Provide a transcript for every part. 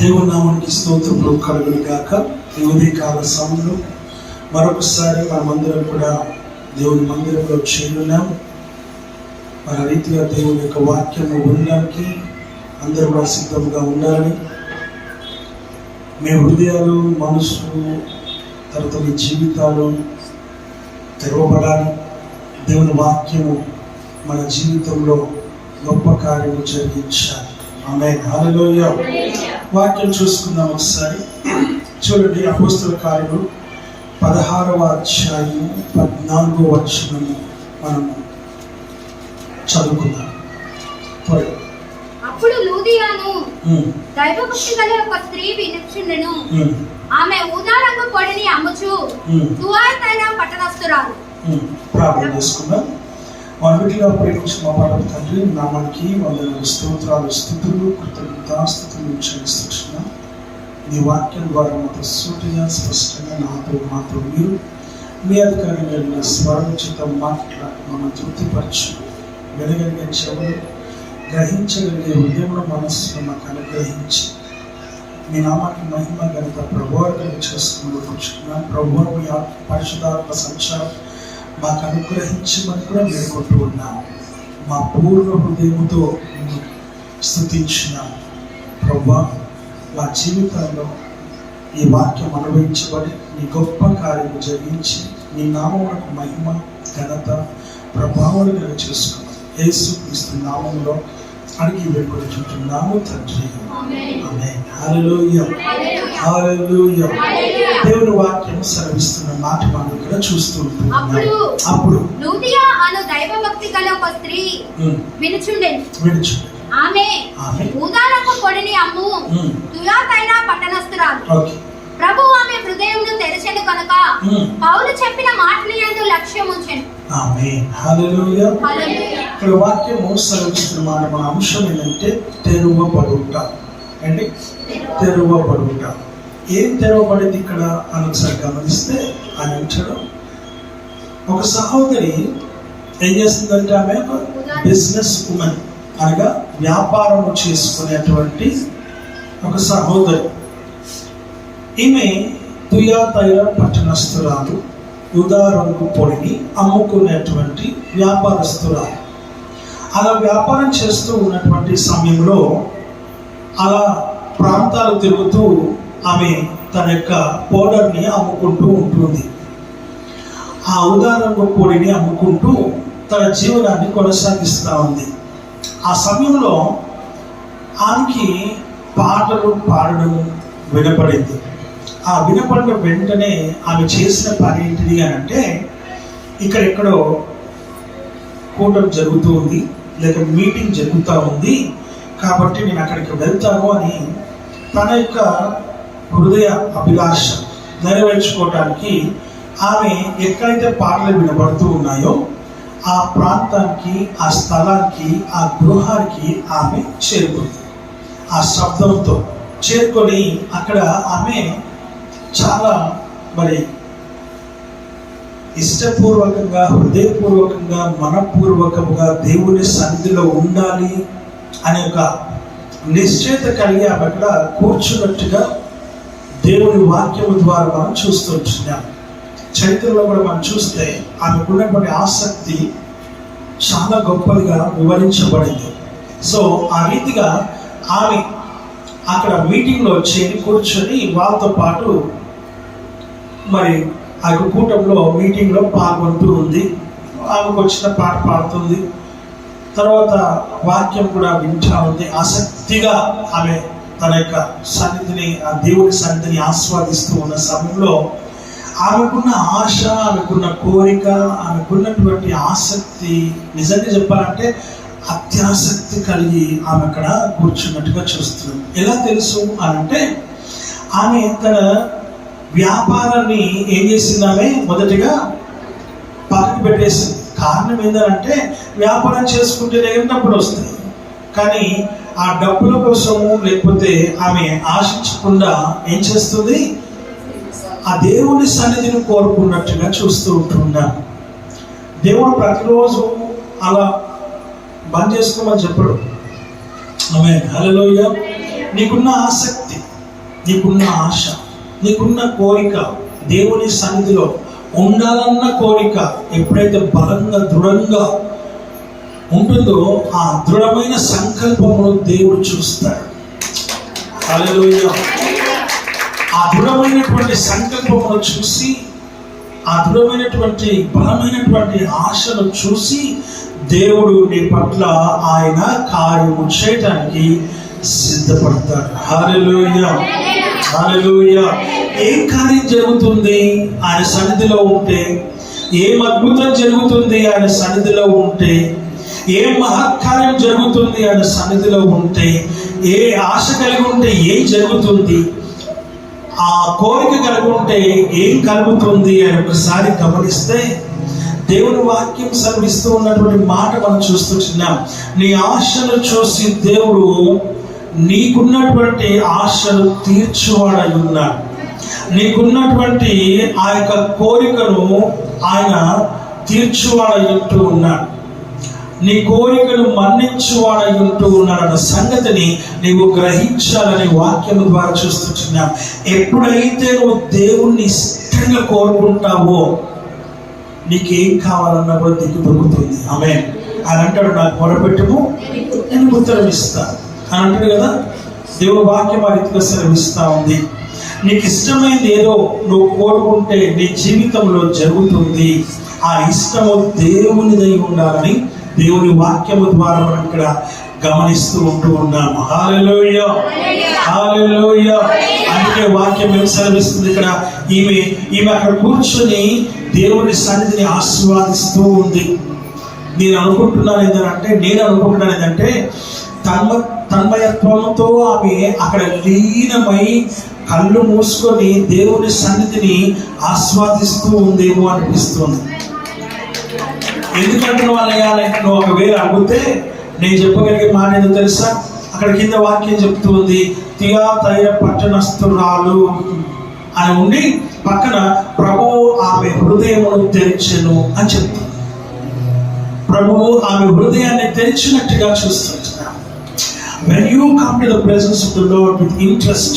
దేవుని నామానికి స్తోత్రములు కలుగును గాక. ఈ ఉదయకాల సమయంలో మరొకసారి మనమందరం కూడా దేవుని మందిరంలో చేరున్నాం. మన రీతిగా దేవుని యొక్క వాక్యము వినడానికి అందరూ కూడా సిద్ధంగా ఉండాలని, మీ హృదయాలు, మనసు, తర్వాత మీ జీవితాలు తెరవబడాలి. దేవుని వాక్యము మన జీవితంలో గొప్ప కార్యము జరిగించాలి. ఆమేన్, హల్లెలూయా. వాక్యం చూసుకుందాం ఒకసారి. చూడండి, అపోస్తలుల కార్యములు 16వ అధ్యాయము 14వ వచనము మనము చదువుకుందాం. అప్పుడు లూదియాను దైవభక్తి గల ఒక స్త్రీ వినుచుండెను. ఆమె ఊదా రంగు పొడిని అమ్ముచు తువాతైన పట్టణస్థురాలు. ప్రార్థన చేసుకుందాం. మొదటిగా ప్రేమించిన మా పరమ తండ్రి నామానికి వందనాలు, స్తోత్రాలు, స్తుతులు, కృతజ్ఞతాస్తుతులు చెల్లిస్తున్నాం. నీ వాక్యం ద్వారా మాతో సూటిగా స్పష్టంగా మాతో మీరు మీ అధికారంగా స్వరచితం మాట్లాడి మమ్మల్ని తృప్తిపరచు. వినగలిగే చెవులు, గ్రహించగలిగే హృదయంలో మనస్సును మాకు అనుగ్రహించి మీ నామానికి మహిమ ఘనత ప్రభావం చేసుకున్నాం. ప్రభు మీ పరిశుధాత్మ సంచారం మాకు అనుగ్రహించమని కూడా వేడుకుంటూ ఉన్నాం. మా పూర్ణ హృదయంతో స్తుతించిన ప్రభా, మా జీవితంలో ఈ వాక్యం అనుభవించబడి నీ గొప్ప కార్యము జరిగించి నీ నామమునకు మహిమ ఘనత ప్రభావాలు నేను చేసుకున్నాం. యేసుక్రీస్తు నామములో అడిగి వేడుకుంటున్నాము తండ్రి, ఆమేన్. హల్లెలూయా, హల్లెలూయా. దేవుని వాక్యం సెలవిస్తున్న మాట మనం ఇక్కడ చూస్తూ ఉంటున్నాం. అప్పుడు లూదియా అను దైవభక్తి గల ఒక స్త్రీ వినుచుండెను. ఆమె ఊదా రంగు పొడిని అమ్ము తుయాతైన పట్టణస్థురాలు. ప్రభు ఆమె హృదయమును తెరచెను కనుక పౌలు చెప్పిన మాటల యందు లక్ష్యం ఉంచెను. ఆమేన్, హల్లెలూయా. ఇక్కడ వాక్యము సెలవిస్తున్న మాట, మన అంశం ఏంటంటే తెరువబడుట. అంటే తెరువబడుట. ఏం తెరవబడింది ఇక్కడ అని ఒకసారి గమనిస్తే ఆయన అంటాడు, ఒక సహోదరి ఏం చేస్తుందంటే ఆమె ఒక బిజినెస్ ఉమెన్, అనగా వ్యాపారం చేసుకునేటువంటి ఒక సహోదరి. ఈమె తుయాతైర పట్టణస్థురాలు, ఊదా రంగు పొడిని అమ్ముకునేటువంటి వ్యాపారస్తురాలు. అలా వ్యాపారం చేస్తూ ఉన్నటువంటి సమయంలో అలా ప్రాంతాలు తిరుగుతూ ఆమె తన యొక్క పౌడర్ని అమ్ముకుంటూ ఉంటుంది. ఆ ఊదా రంగు పొడిని అమ్ముకుంటూ తన జీవనాన్ని కొనసాగిస్తూ ఉంది. ఆ సమయంలో ఆమెకి పాటలు పాడడం వినపడింది. ఆ వినపడిన వెంటనే ఆమె చేసిన పని ఏంటిది అని అంటే, ఇక్కడెక్కడో కూటమి జరుగుతూ ఉంది, లేక మీటింగ్ జరుగుతూ ఉంది, కాబట్టి నేను అక్కడికి వెళ్తాను అని తన యొక్క హృదయ అభిలాష నెరవేర్చుకోవటానికి ఆమె ఎక్కడైతే పాటలు వినబడుతూ ఉన్నాయో ఆ ప్రాంతానికి, ఆ స్థలానికి, ఆ గృహానికి ఆమె చేరుకుంది. ఆ శబ్దంతో చేరుకొని అక్కడ ఆమె చాలా ఇష్టపూర్వకంగా, హృదయపూర్వకంగా, మనపూర్వకంగా దేవుని సన్నిధిలో ఉండాలి అనే ఒక నిశ్చయత కలిగి ఆమె అక్కడ కూర్చున్నట్టుగా దేవుని వాక్యము ద్వారా మనం చూస్తుంటున్నాం. చరిత్రలో కూడా మనం చూస్తే ఆమెకున్నటువంటి ఆసక్తి చాలా గొప్పదిగా వివరించబడింది. సో ఆ రీతిగా ఆమె అక్కడ మీటింగ్లో చేరి కూర్చొని వాళ్ళతో పాటు ఆ యొక్క కూటంలో మీటింగ్లో పాల్గొంటూ ఉంది. ఆమెకు వచ్చిన పాట పాడుతుంది, తర్వాత వాక్యం కూడా వింటా ఉంది. ఆసక్తిగా ఆమె తన యొక్క సన్నిధిని, ఆ దేవుని సన్నిధిని ఆస్వాదిస్తూ ఉన్న సమయంలో ఆమెకున్న ఆశ, ఆమెకున్న కోరిక, ఆమెకున్నటువంటి ఆసక్తి, నిజంగా చెప్పాలంటే అత్యాసక్తి కలిగి ఆమె అక్కడ కూర్చున్నట్టుగా చూస్తున్నాం. ఎలా తెలుసు అని అంటే, ఆమె తన వ్యాపారాన్ని ఏం చేసింది, ఆమె మొదటిగా పక్కకు పెట్టేసింది. కారణం ఏంటంటే, వ్యాపారం చేసుకుంటేనే డబ్బులు వస్తాయి, కానీ ఆ డబ్బుల కోసము లేకపోతే ఆమె ఆశించకుండా ఏం చేస్తుంది, ఆ దేవుని సన్నిధిని కోరుకున్నట్టుగా చూస్తూ ఉంటున్నాం. దేవుడు ప్రతిరోజు అలా బంద్ చేసుకోమని చెప్పడు. ఆమేన్, హల్లెలూయా. నీకున్న ఆసక్తి, నీకున్న ఆశ, నీకున్న కోరిక, దేవుని సన్నిధిలో ఉండాలన్న కోరిక ఎప్పుడైతే బలంగా దృఢంగా ఉంటుందో ఆ దృఢమైన సంకల్పమును దేవుడు చూస్తాడు. హల్లెలూయా. ఆ దృఢమైనటువంటి సంకల్పమును చూసి, ఆ దృఢమైనటువంటి బలమైనటువంటి ఆశను చూసి దేవుడు నీ పట్ల ఆయన కార్యము చేయడానికి సిద్ధపడతాడు. హల్లెలూయా, హల్లెలూయా. ఏం కార్యం జరుగుతుంది ఆయన సన్నిధిలో ఉంటే? ఏం అద్భుతం జరుగుతుంది ఆయన సన్నిధిలో ఉంటే? ఏ మహత్కార్యం జరుగుతుంది ఆయన సన్నిధిలో ఉంటే? ఏ ఆశ కలిగి ఉంటే ఏం జరుగుతుంది? ఆ కోరిక కలిగి ఉంటే ఏం కలుగుతుంది అని ఒకసారి గమనిస్తే దేవుని వాక్యం సెలవిస్తూ ఉన్నటువంటి మాట మనం చూస్తున్నాం. నీ ఆశను చూసి దేవుడు నీకున్నటువంటి ఆశను తీర్చువాడై ఉన్నాడు. నీకున్నటువంటి ఆ యొక్క కోరికను ఆయన తీర్చువాడై ఉంటూ ఉన్నాడు. నీ కోరికను మన్నించువాడై ఉంటూ ఉన్నాడన్న సంగతిని నీవు గ్రహించాలని వాక్యం ద్వారా చూస్తున్నాం. ఎప్పుడైతే నువ్వు దేవుణ్ణి ఇష్టంగా కోరుకుంటావో నీకేం కావాలన్నా కూడా నీకు దొరుకుతుంది. ఆమేన్. ఆయన అంటాడు, నాకు మొరపెట్టుము నేను ఉత్తరం ఇస్తాను అని అంటాడు కదా. దేవుని వాక్యం ఆ రీతిగా సెలవిస్తా ఉంది. నీకు ఇష్టమైనది ఏదో నువ్వు కోరుకుంటే నీ జీవితంలో జరుగుతుంది. ఆ ఇష్టము దేవునిదై ఉండాలని దేవుని వాక్యము ద్వారా మనం ఇక్కడ గమనిస్తూ ఉంటూ ఉన్నాము. హల్లెలూయా, హల్లెలూయా. అందుకే వాక్యం ఏం సెలవిస్తుంది ఇక్కడ? ఈమె అక్కడ కూర్చొని దేవుని సన్నిధిని ఆశీర్వాదిస్తూ ఉంది. నేను అనుకుంటున్నాను ఏంటంటే తన్మయత్వంతో ఆమె అక్కడ లీనమై కళ్ళు మూసుకొని దేవుని సన్నిధిని ఆస్వాదిస్తూ ఉందేమో అనిపిస్తుంది. ఎందుకంటే నువ్వు ఒకవేళ అడిగితే నేను చెప్పగలిగే మాట ఏదో తెలుసా? అక్కడ కింద వాక్యం చెప్తుంది, తియతైర పట్టణస్థురాలు అని ఉండి పక్కన ప్రభువు ఆమె హృదయమును తెరిచెను అని చెప్తుంది. ప్రభువు ఆమె హృదయాన్ని తెరిచినట్టుగా చూస్తుంటున్నాం. When you come to the presence of the Lord with interest,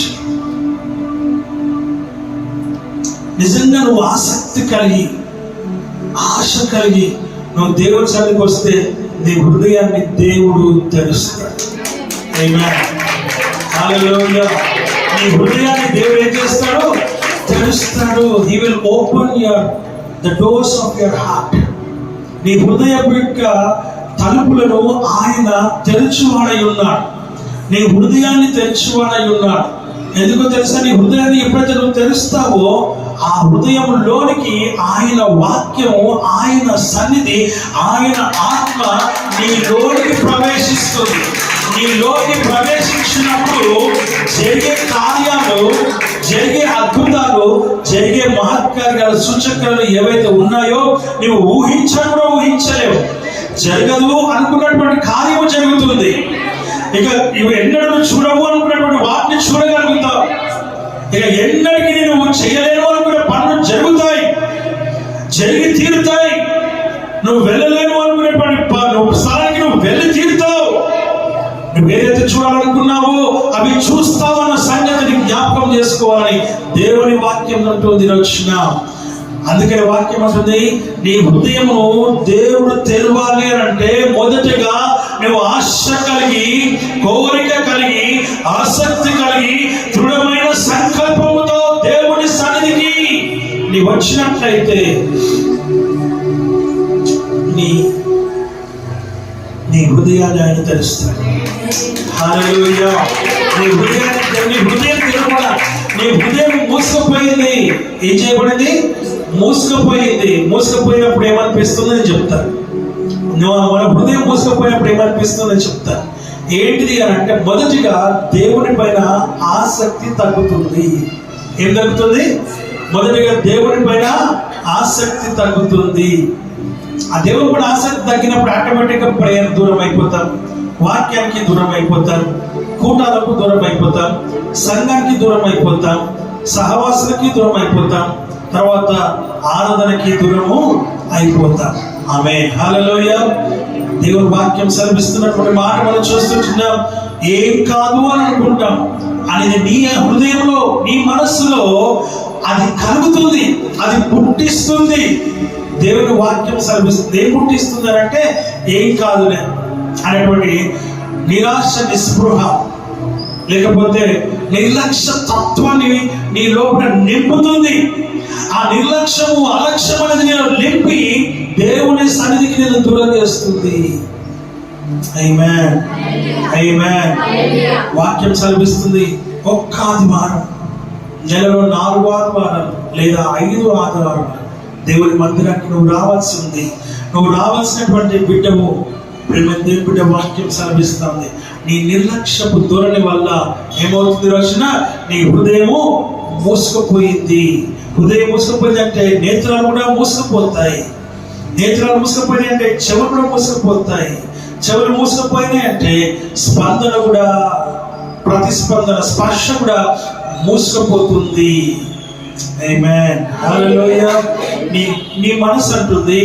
నిజంగా నువ్వు ఆసక్తి కలిగి ఆశ కలిగి నువ్వు దేవుడి సన్నిధికి వస్తే నీ హృదయాన్ని దేవుడు తెరుస్తాడు. ఆమేన్, హల్లెలూయా. నీ హృదయాన్ని దేవుడు ఏం చేస్తాడు? తెరుస్తాడు. He will open the doors of your heart. నీ హృదయం యొక్క తలుపులను ఆయన తెరచువాడై ఉన్నాడు. నీ హృదయాన్ని తెరచువాడై ఉన్నాడు. ఎందుకో తెలుసా? నీ హృదయాన్ని ఎప్పుడైతే నువ్వు తెరుస్తావో ఆ హృదయంలోనికి ఆయన వాక్యము, ఆయన సన్నిధి, ఆయన ఆత్మ నీలోనికి ప్రవేశిస్తుంది. నీలోకి ప్రవేశించినప్పుడు జరిగే కార్యాలు, జరిగే అద్భుతాలు, జరిగే మహత్కార్యాలు, సూచక్రాలు ఏవైతే ఉన్నాయో నువ్వు ఊహించలేవు. జరగదు అనుకున్నటువంటి కార్యము జరుగుతుంది. ఇక ఇవి ఎన్నడూ చూడవు అనుకున్నటువంటి వాటిని చూడగలుగుతావు. ఇక ఎన్నడికి నువ్వు చేయలేను అనుకునే పనులు జరుగుతాయి, జరిగి తీరుతాయి. నువ్వు వెళ్ళలేను అనుకునేటువంటి స్థలానికి నువ్వు వెళ్ళి తీరుతావు. నువ్వు ఏదైతే చూడాలనుకున్నావో అవి చూస్తావు అన్న సంగతిని జ్ఞాపకం చేసుకోవాలని దేవుని వాక్యం అంటుంది. రక్షణ అందుకని వాక్యం అంటుంది, నీ హృదయము దేవుడు తెరవాలి అని అంటే మొదటగా నువ్వు ఆశ కలిగి, కోరిక కలిగి, ఆసక్తి కలిగి, దృఢమైన సంకల్పముతో దేవుని సన్నిధికి నీ వచ్చినట్లయితే నీ హృదయాన్ని ఆయన తెరుస్తాడు. హల్లెలూయా. నీ హృదయం తెరవడా? నీ హృదయం మూసుకుపోయింది. ఏం చేయబడింది? మూసుకుపోయినప్పుడు ఏమనిపిస్తుంది అని చెప్తాను. మన హృదయం మూసుకుపోయినప్పుడు ఏమనిపిస్తుందని చెప్తాను. ఏంటిది అని అంటే, మొదటిగా దేవుని పైన ఆసక్తి తగ్గుతుంది. ఏం తగ్గుతుంది? మొదటిగా దేవుని పైన ఆసక్తి తగ్గుతుంది. ఆ దేవుని పైన ఆసక్తి తగ్గినప్పుడు ఆటోమేటిక్గా ప్రేయర్ దూరం అయిపోతాం, వాక్యానికి దూరం అయిపోతాం, కూటాలకు దూరం అయిపోతాం, సంఘానికి దూరం అయిపోతాం, సహవాసులకి దూరం అయిపోతాం, తర్వాత ఆరాధనకి దూరము అయిపోతాం. ఆమేన్, హల్లెలూయా. దేవుని వాక్యం సెలవిస్తున్నటువంటి మాట మనం చూస్తున్నాం. ఏం కాదు అని అనుకుంటాం, అనేది నీ హృదయంలో, నీ మనస్సులో అది కలుగుతుంది, అది పుట్టిస్తుంది. దేవుని వాక్యం సెలవిస్తుంది. ఏం పుట్టిస్తుంది అంటే ఏం కాదులే అనేటువంటి నిరాశ, నిస్పృహ, లేకపోతే నిర్లక్ష్య తత్వాన్ని నీ లోపల నింపుతుంది. ఆ నిర్లక్ష్యము, అలక్ష్యం అనేది నేను నింపి దేవుని సన్నిధికి నేను దూరం చేస్తుంది. ఆమేన్, ఆమేన్. వాక్యం సెలవిస్తుంది, ఒక్క ఆదివారం, నెలలో 4 ఆదివారాలు లేదా 5 ఆదివారాలు దేవుని మందిరానికి నువ్వు రావాల్సి ఉంది. నువ్వు రావాల్సినటువంటి బిడ్డవు. దేవుని బిడ్డ వాక్యం సెలవిస్తుంది, నీ నిర్లక్ష్యపు ధోరణి వల్ల ఏమవుతుంది రోజున నీ హృదయము మూసుకుపోయింది. హృదయం మూసుకుపోయింది అంటే నేత్రాలు కూడా మూసుకుపోతాయి. నేత్రాలు మూసుకుపోయినాయి అంటే చెవులు కూడా మూసుకుపోతాయి. చెవులు మూసుకుపోయినాయి అంటే స్పందన కూడా, ప్రతిస్పందన, స్పర్శ కూడా మూసుకుపోతుంది. ఆమేన్, హల్లెలూయా. నీ మనసు అంటుంది,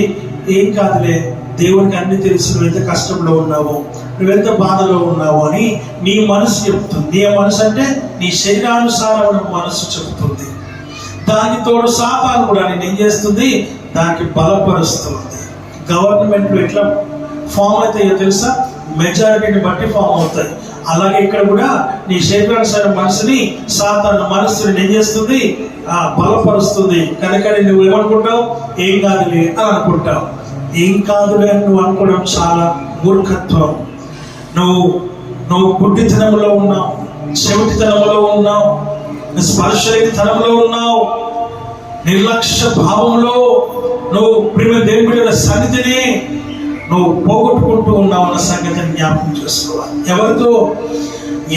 ఏం కాదులే, దేవునికి అన్ని తెలుసు, నువ్వు ఎంత కష్టంలో ఉన్నావో, నువ్వెంత బాధలో ఉన్నావో అని నీ మనసు చెప్తుంది. నీ మనసు అంటే నీ శరీరానుసారమైన మనసు చెబుతుంది. దానికి తోడు సాతాను కూడా నేను ఏం చేస్తుంది, దానికి బలపరుస్తుంది. గవర్నమెంట్లు ఎట్లా ఫామ్ అవుతాయో తెలుసా? మెజారిటీని బట్టి ఫామ్ అవుతాయి. అలాగే ఇక్కడ కూడా నీ శరీరానుసార మనసుని సాతాను మనసుని ఏం చేస్తుంది, బలపరుస్తుంది. కనుక నువ్వు ఏమనుకుంటావు, ఏం కాదులే అని అనుకుంటావు. ఏం కాదులే అని నువ్వు అనుకోవడం చాలా మూర్ఖత్వం. నువ్వు గుడ్డితనంలో ఉన్నావు, చెవిటితనంలో ఉన్నావు, స్పర్శతనంలో ఉన్నావు, నిర్లక్ష్య భావంలో నువ్వు ప్రేమ దేవుడి సన్నిధిని నువ్వు పోగొట్టుకుంటూ ఉన్నావు అన్న సంగతిని జ్ఞాపకం చేసుకోవాలి.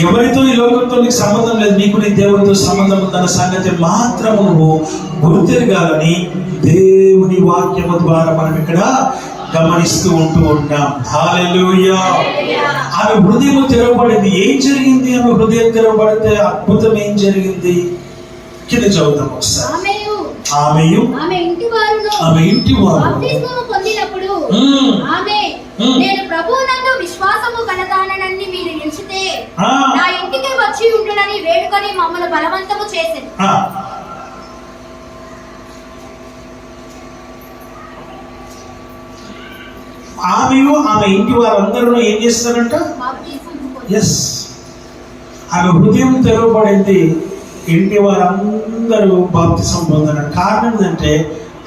ఎవరితో ఈ లోకంతో నీకు సంబంధం లేదు, నీకు నీ దేవుడితో సంబంధం ఉందన్న సంగతి మాత్రం నువ్వు గుర్తెరగాలని దేవుని వాక్యము ద్వారా మనం ఇక్కడ గమనిస్తూ ఉంటూ ఉంటాం. హల్లెలూయా. ఆమె హృదయం తెరవబడింది. ఏం జరిగింది? ఆమె హృదయం తెరవబడితే అద్భుతం ఏం జరిగింది? కింద చదువుతాం ఒకసారి. ఆమెయు ఆమె ఇంటి వారు పొందినప్పుడు ఆమె, నేను ప్రభువునందు విశ్వాసము కలదానని మీరు ఎంచితే నా ఇంటికి వచ్చి ఉండునని వేడుకొని మమ్మల్ని బలవంతము చేసింది. ఆమెయు ఆమె ఇంటి వారందరూ ఏం చేస్తారంట? ఎస్, ఆమె హృదయం తెరవబడింది. ఇంటి వారందరూ బాప్తిసం పొందారు. కారణం ఏంటంటే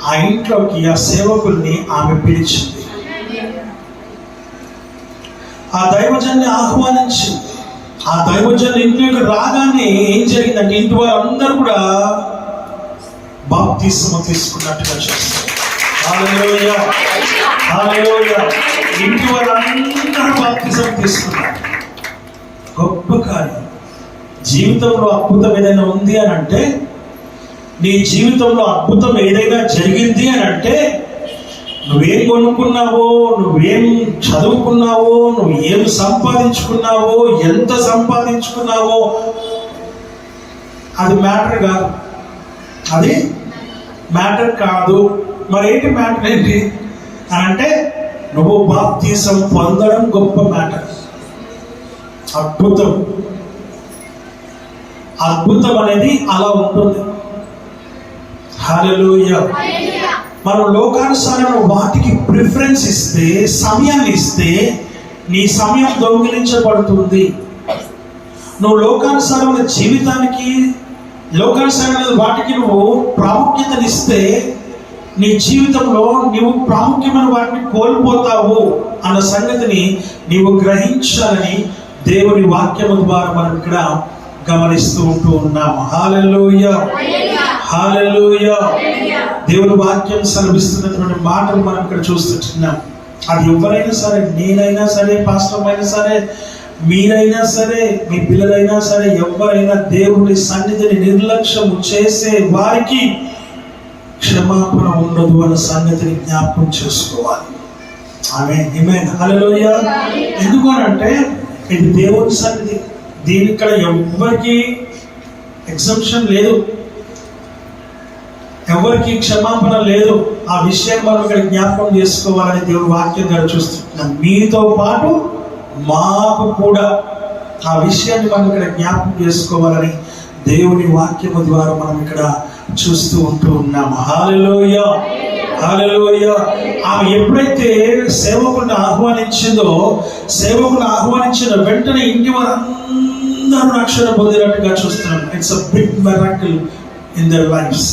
ఆ ఇంట్లోకి ఆ సేవకుల్ని ఆమె పిలిచింది, ఆ దైవజన్ని ఆహ్వానించింది. ఆ దైవజన్ ఇంట్లోకి రాగానే ఏం జరిగిందంటే ఇంటి వారందరూ కూడా బాప్తిసం తీసుకున్నట్టుగా చేస్తారు. హల్లెలూయా, హల్లెలూయా. ఇంటి వారందరూ బాప్తిసం తీసుకున్నారు. గొప్ప కార్యం. జీవితంలో అద్భుతం ఏదైనా ఉంది అని అంటే, నీ జీవితంలో అద్భుతం ఏదైనా జరిగింది అని అంటే, నువ్వేం కొనుక్కున్నావో, నువ్వేం చదువుకున్నావో, నువ్వు ఏం సంపాదించుకున్నావో, ఎంత సంపాదించుకున్నావో అది మ్యాటర్ కాదు. అది మ్యాటర్ కాదు. మరేంటి మ్యాటర్ ఏంటి అని అంటే, నువ్వు బాప్తిసం పొందడం గొప్ప మ్యాటర్. అద్భుతం అనేది అలా ఉంటుంది. హల్లెలూయా. మనం లోకానుసారమైన వాటికి ప్రిఫరెన్స్ ఇస్తే, సమయాన్ని ఇస్తే, నీ సమయం దొంగిలించబడుతుంది. నువ్వు లోకానుసారమైన జీవితానికి, లోకానుసారమైన వాటికి నువ్వు ప్రాముఖ్యతనిస్తే నీ జీవితంలో నీవు ప్రాముఖ్యమైన వాటిని కోల్పోతావు అన్న సంగతిని నీవు గ్రహించాలని దేవుని వాక్యము ద్వారా మనం ఇక్కడ గమనిస్తూ ఉంటూ ఉన్నాము. హల్లెలూయా, హల్లెలూయా. దేవుని వాక్యం సెలవిస్తున్నటువంటి మాటలు మనం ఇక్కడ చూస్తున్నాం. అది ఎవరైనా సరే, నేనైనా సరే, పాస్టర్ అయినా సరే, మీరైనా సరే, మీ పిల్లలైనా సరే, ఎవరైనా దేవుని సన్నిధిని నిర్లక్ష్యం చేసే వారికి క్షమాపణ ఉండదు అన్న సంగతిని జ్ఞాపకం చేసుకోవాలి. ఆమేన్, హల్లెలూయా. ఎందుకు అంటే ఇది దేవుని సన్నిధి. దీని ఇక్కడ ఎవరికి ఎగ్జంప్షన్ లేదు, ఎవరికి క్షమాపణ లేదు. ఆ విషయం మనం ఇక్కడ జ్ఞాపకం చేసుకోవాలని దేవుని వాక్యం ద్వారా చూస్తున్నాం. మీతో పాటు మాకు కూడా ఆ విషయాన్ని మనం ఇక్కడ జ్ఞాపకం చేసుకోవాలని దేవుని వాక్యము ద్వారా మనం ఇక్కడ చూస్తూ ఉంటూ ఉన్నాము. హల్లెలూయా, హల్లెలూయా. ఆమె ఎప్పుడైతే సేవకుని ఆహ్వానించిందో, సేవకుని ఆహ్వానించిన వెంటనే ఇంటి వారందరూ రక్షణ పొందినట్టుగా చూస్తున్నాం. It's a big miracle in their lifes.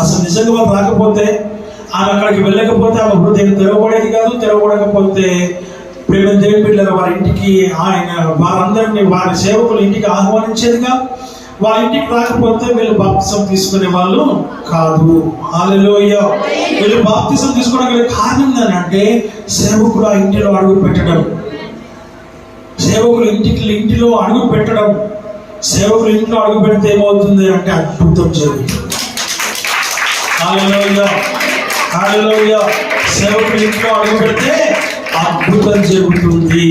అసలు నిజంగా వాళ్ళు రాకపోతే, ఆమె అక్కడికి వెళ్ళకపోతే ఆమె హృదయం తెరవబడేది కాదు. తెరవబడకపోతే ప్రేమ దేవుని బిడ్డల వారి ఇంటికి ఆయన వారందరినీ వారి సేవకులు ఇంటికి ఆహ్వానించేదిగా. వాళ్ళ ఇంటికి రాకపోతే వీళ్ళు బాప్తిసం తీసుకునే వాళ్ళు కాదు. హల్లెలూయా. వీళ్ళు బాప్తిసం తీసుకోవడానికి కారణం ఏంటంటే సేవకుడు ఆ ఇంటిలో అడుగు పెట్టడం, సేవకులు ఇంటిలో అడుగు పెట్టడం. సేవకులు ఇంట్లో అడుగు పెడితే ఏమవుతుంది అంటే అద్భుతం జరుగుతుంది. హల్లెలూయా, హల్లెలూయా. సేవకులు ఇంట్లో అడుగు పెడితే అద్భుతం జరుగుతుంది.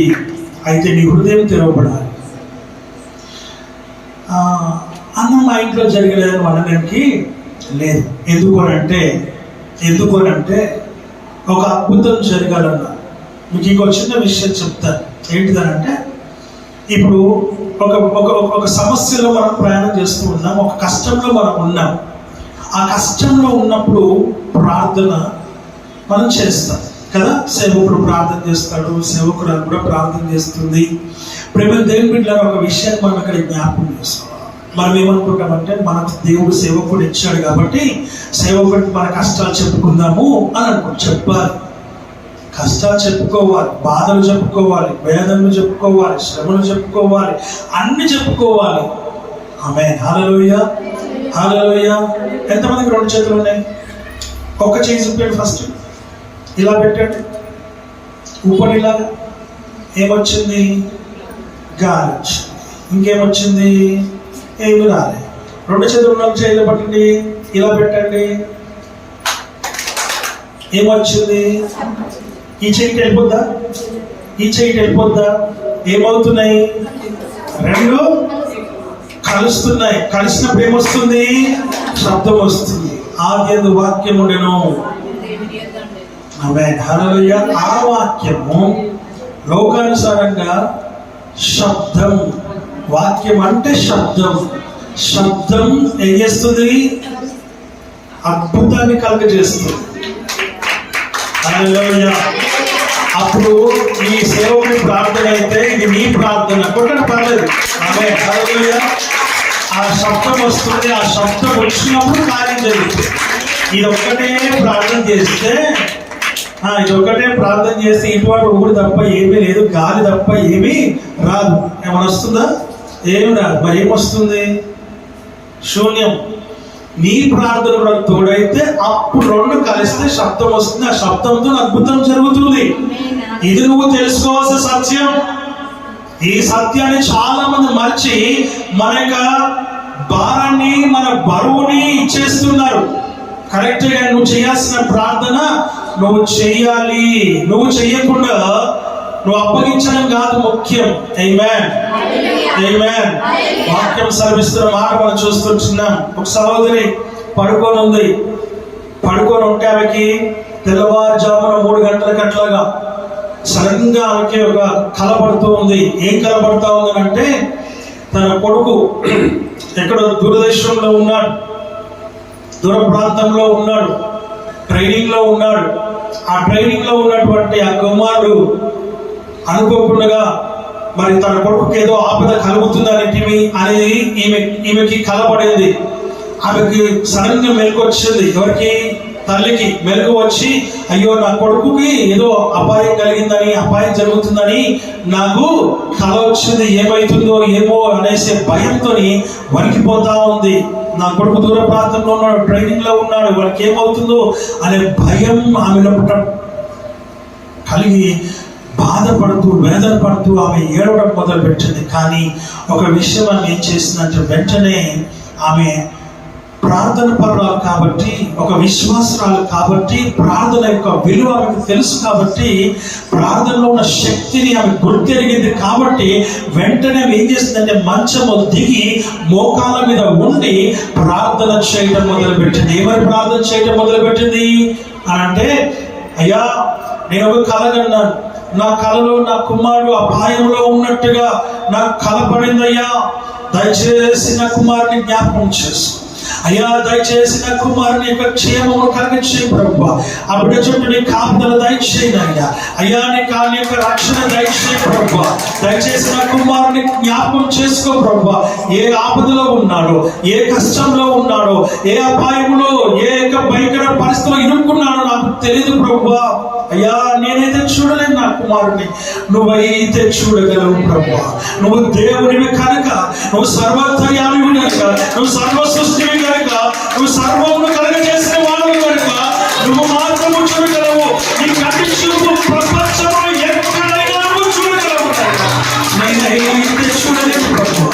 అయితే నీ హృదయం తెరవబడాలి. అన్నం మా ఇంట్లో జరగలేదని అనడానికి లేదు. ఎందుకనంటే ఒక అద్భుతం జరగాలన్నా మీకు ఇంకో చిన్న విషయం చెప్తాను. ఏంటిదనంటే, ఇప్పుడు ఒక సమస్యలో మనం ప్రయాణం చేస్తూ ఉన్నాం, ఒక కష్టంలో మనం ఉన్నాం. ఆ కష్టంలో ఉన్నప్పుడు ప్రార్థన మనం చేస్తాం కదా. సేవకుడు ప్రార్థన చేస్తాడు, సేవకురాలు కూడా ప్రార్థన చేస్తుంది. ప్రేమ దేవుని బిడ్డలారా, ఒక విషయాన్ని మనం ఇక్కడ జ్ఞాపకం చేసుకోవాలి. మనం ఏమనుకుంటామంటే, మనకు దేవుడు సేవకుడు ఇచ్చాడు కాబట్టి సేవకుడికి మన కష్టాలు చెప్పుకుందాము అని చెప్పాలి. కష్టాలు చెప్పుకోవాలి, బాధలు చెప్పుకోవాలి, వేదనలు చెప్పుకోవాలి, శ్రమలు చెప్పుకోవాలి, అన్ని చెప్పుకోవాలి. ఆమేన్. హల్లెలూయా, హల్లెలూయా. ఎంతమందికి 2 చేతులు ఉన్నాయి? ఒక్క చేయి చూపాడు. ఫస్ట్ ఇలా పెట్టండి, ఊపడి ఇలాగా. ఏమొచ్చింది? గాలి వచ్చింది. ఇంకేమొచ్చింది? ఏమి రాలే. 2 చేతులు చేతులు పట్టండి, ఇలా పెట్టండి. ఏమొచ్చింది? ఈ చెయ్యికి వెళ్ళిపోద్దా? ఈ చెయ్యికి వెళ్ళిపోద్దా? ఏమవుతున్నాయి? 2 కలుస్తున్నాయి. కలిసినప్పుడు ఏమొస్తుంది? శబ్దం వస్తుంది. ఆదియందు వాక్యం ఉండెను. ఆమేన్. హల్లెలూయా. ఆ వాక్యము లోకానుసారంగా శబ్దం. వాక్యం అంటే శబ్దం. శబ్దం ఏం చేస్తుంది? అద్భుతాన్ని కలుగజేస్తుంది. హల్లెలూయా. అప్పుడు ఈ సేవకుడి ప్రార్థన అయితే ఇది నీ ప్రార్థన. కొట్టండి, పర్లేదు. ఆమేన్. హల్లెలూయా. ఆ శబ్దం వస్తుంది. ఆ శబ్దం వచ్చినప్పుడు కార్యం జరుగుతుంది. ఇదొక్కటే ప్రార్థన చేస్తే ఇటువంటి ఊరు తప్ప ఏమీ లేదు, గాలి తప్ప ఏమీ రాదు. ఏమైనా వస్తుందా? ఏమి రాదు. మరి ఏమొస్తుంది? శూన్యం. నీ ప్రార్థన కూడా తోడైతే అప్పుడు 2 కలిస్తే శబ్దం వస్తుంది. ఆ శబ్దంతో అద్భుతం జరుగుతుంది. ఇది నువ్వు తెలుసుకోవాల్సిన సత్యం. ఈ సత్యాన్ని చాలా మంది మర్చి మన యొక్క భారాన్ని, మన బరువుని ఇచ్చేస్తున్నారు. కరెక్ట్ గా నువ్వు చేయాల్సిన ప్రార్థన నువ్వు చెయ్యాలి. నువ్వు చెయ్యకుండా నువ్వు అప్పగించడం కాదు ముఖ్యం. ఆమేన్, ఆమేన్. వాక్యం సర్విస్తున్న మాట మనం చూస్తున్నాం. ఒక సహోదరి పడుకొని ఉంది. పడుకొని ఉంటే ఆమెకి తెల్లవారుజామున 3 గంటలకు అట్లాగా సడన్ గా ఆమెకి ఒక కల పడుతూ ఉంది. ఏం కల పడుతూ ఉందనంటే, తన కొడుకు ఎక్కడో దూరదేశంలో ఉన్నాడు, దూర ప్రాంతంలో ఉన్నాడు, ట్రైనింగ్ లో ఉన్నాడు. ఆ ట్రైనింగ్ లో ఉన్నటువంటి ఆ కుమారుడు అనుకోకుండా మరి తన కొడుకుకి ఏదో ఆపద కలుగుతుందని అనేది ఈమెకి కలపడింది. ఆమెకి సడన్ గా మెలకు వచ్చింది. ఎవరికి? తల్లికి మెలకు వచ్చి, అయ్యో నా కొడుకుకి ఏదో అపాయం కలిగిందని, అపాయం జరుగుతుందని నాకు కల వచ్చింది, ఏమవుతుందో ఏమో అనేసి భయంతో వణికిపోతా ఉంది. నా కొడుకు దూర ప్రాంతంలో ఉన్నాడు, ట్రైనింగ్ లో ఉన్నాడు, వాడికి ఏమవుతుందో అనే భయం ఆమెలో కలిగి బాధపడుతూ వేదన పడుతూ ఆమె ఏడవడం మొదలు పెట్టింది. కానీ ఒక విషయం ఆమె ఏం చేసిందంటే, వెంటనే ఆమె ప్రార్థన పరురాలు కాబట్టి, ఒక విశ్వాసరాలు కాబట్టి, ప్రార్థన యొక్క విలువ ఆమెకు తెలుసు కాబట్టి, ప్రార్థనలో ఉన్న శక్తిని ఆమె గుర్తెరిగింది కాబట్టి, వెంటనే ఏం చేసిందంటే మంచము దిగి మోకాళ్ళ మీద ఉండి ప్రార్థన చేయడం మొదలుపెట్టింది. ఏమని ప్రార్థన చేయడం మొదలుపెట్టింది అని అంటే, అయ్యా నేను ఒక కల కన్నాను. నా కలలో నా కుమారుడు అపాయంలో ఉన్నట్టుగా నాకు కలపడిందయ్యా. దయచేసి నా కుమారుని జ్ఞాపకం చేసు అయ్యా. దయచేసి నా కుమారుని యొక్క క్షేమము కలిగించేయి ప్రభువా. ఆ బిడ్డ చుట్టూ నీ కాపుదల దయచేయండి అయ్యా. అయ్యా నీ కాని యొక్క రక్షణ దయచేయి ప్రభువా. దయచేసి నా కుమారుని జ్ఞాపకం చేసుకో ప్రభువా. ఏ ఆపదలో ఉన్నాడో, ఏ కష్టంలో ఉన్నాడో, ఏ అపాయంలో, ఏ భయంకర పరిస్థితిలో ఇరుక్కున్నాడో నాకు తెలియదు ప్రభువా. అయ్యా నేనైతే చూడలేను నా కుమారుని, నువ్వైతే చూడగలవు ప్రభువా. నువ్వు దేవునివి కనుక, నువ్వు సర్వోత్తర్యామివి కనుక, నువ్వు సర్వ సృష్టివి కనుక, నువ్వు సర్వమును కలగజేసిన వాడు కనుక నువ్వు మాత్రము చూడగలవు. నీ కంటి చూపు ప్రపంచంలో ఎక్కడైనా నువ్వు చూడగలవు. నేనైతే చూడలేను ప్రభువా.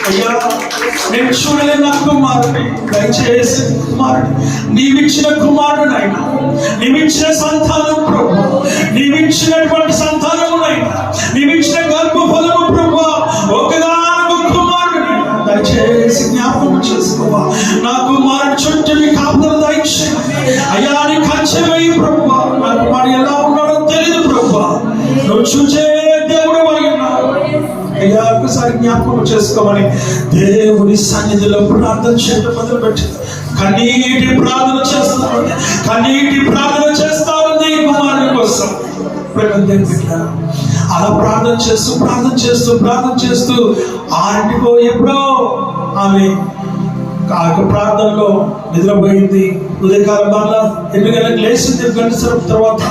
అయ్యా నేను చూడలేను నా కుమారుని. దయచేసి కుమారుడు నీవిచ్చిన కుమారుడైనా, నీవిచ్చిన సంతానం ప్రభు, నీవిచ్చినటువంటి సంతానమునైనా, నీవిచ్చిన గర్భఫలము ప్రభు, ఒకగానొక కుమారుడు దయచేసి జ్ఞాపకం చేసుకోవా. నా కుమారుడు చుట్టూ నీ కాపుదల దయచేయండి అయ్యా. నీ కంచెమై ప్రభు. నా కుమారుడు ఎలా ఉన్నాడో తెలియదు ప్రభు, నువ్వు చూచే దేవుడు అయి ఉన్నావు అయ్యా. ఒకసారి జ్ఞాపకం చేసుకోమని దేవుని సన్నిధిలో ప్రార్థన చేయడం మొదలుపెట్టింది. కన్నీటి ప్రార్థన చేస్తా ఉంది, కన్నీటి ప్రార్థన చేస్తా ఉంది కుమారుని కోసం. అలా ప్రార్థన చేస్తూ ప్రార్థన చేస్తూ ప్రార్థన చేస్తూ ఆరింటికో ఎప్పుడో ఆమె ఆ యొక్క ప్రార్థనలో నిద్రపోయింది. ఉదయకాలం వల్ల 8 గంటలకు లేచింది. 8 గంటల తర్వాత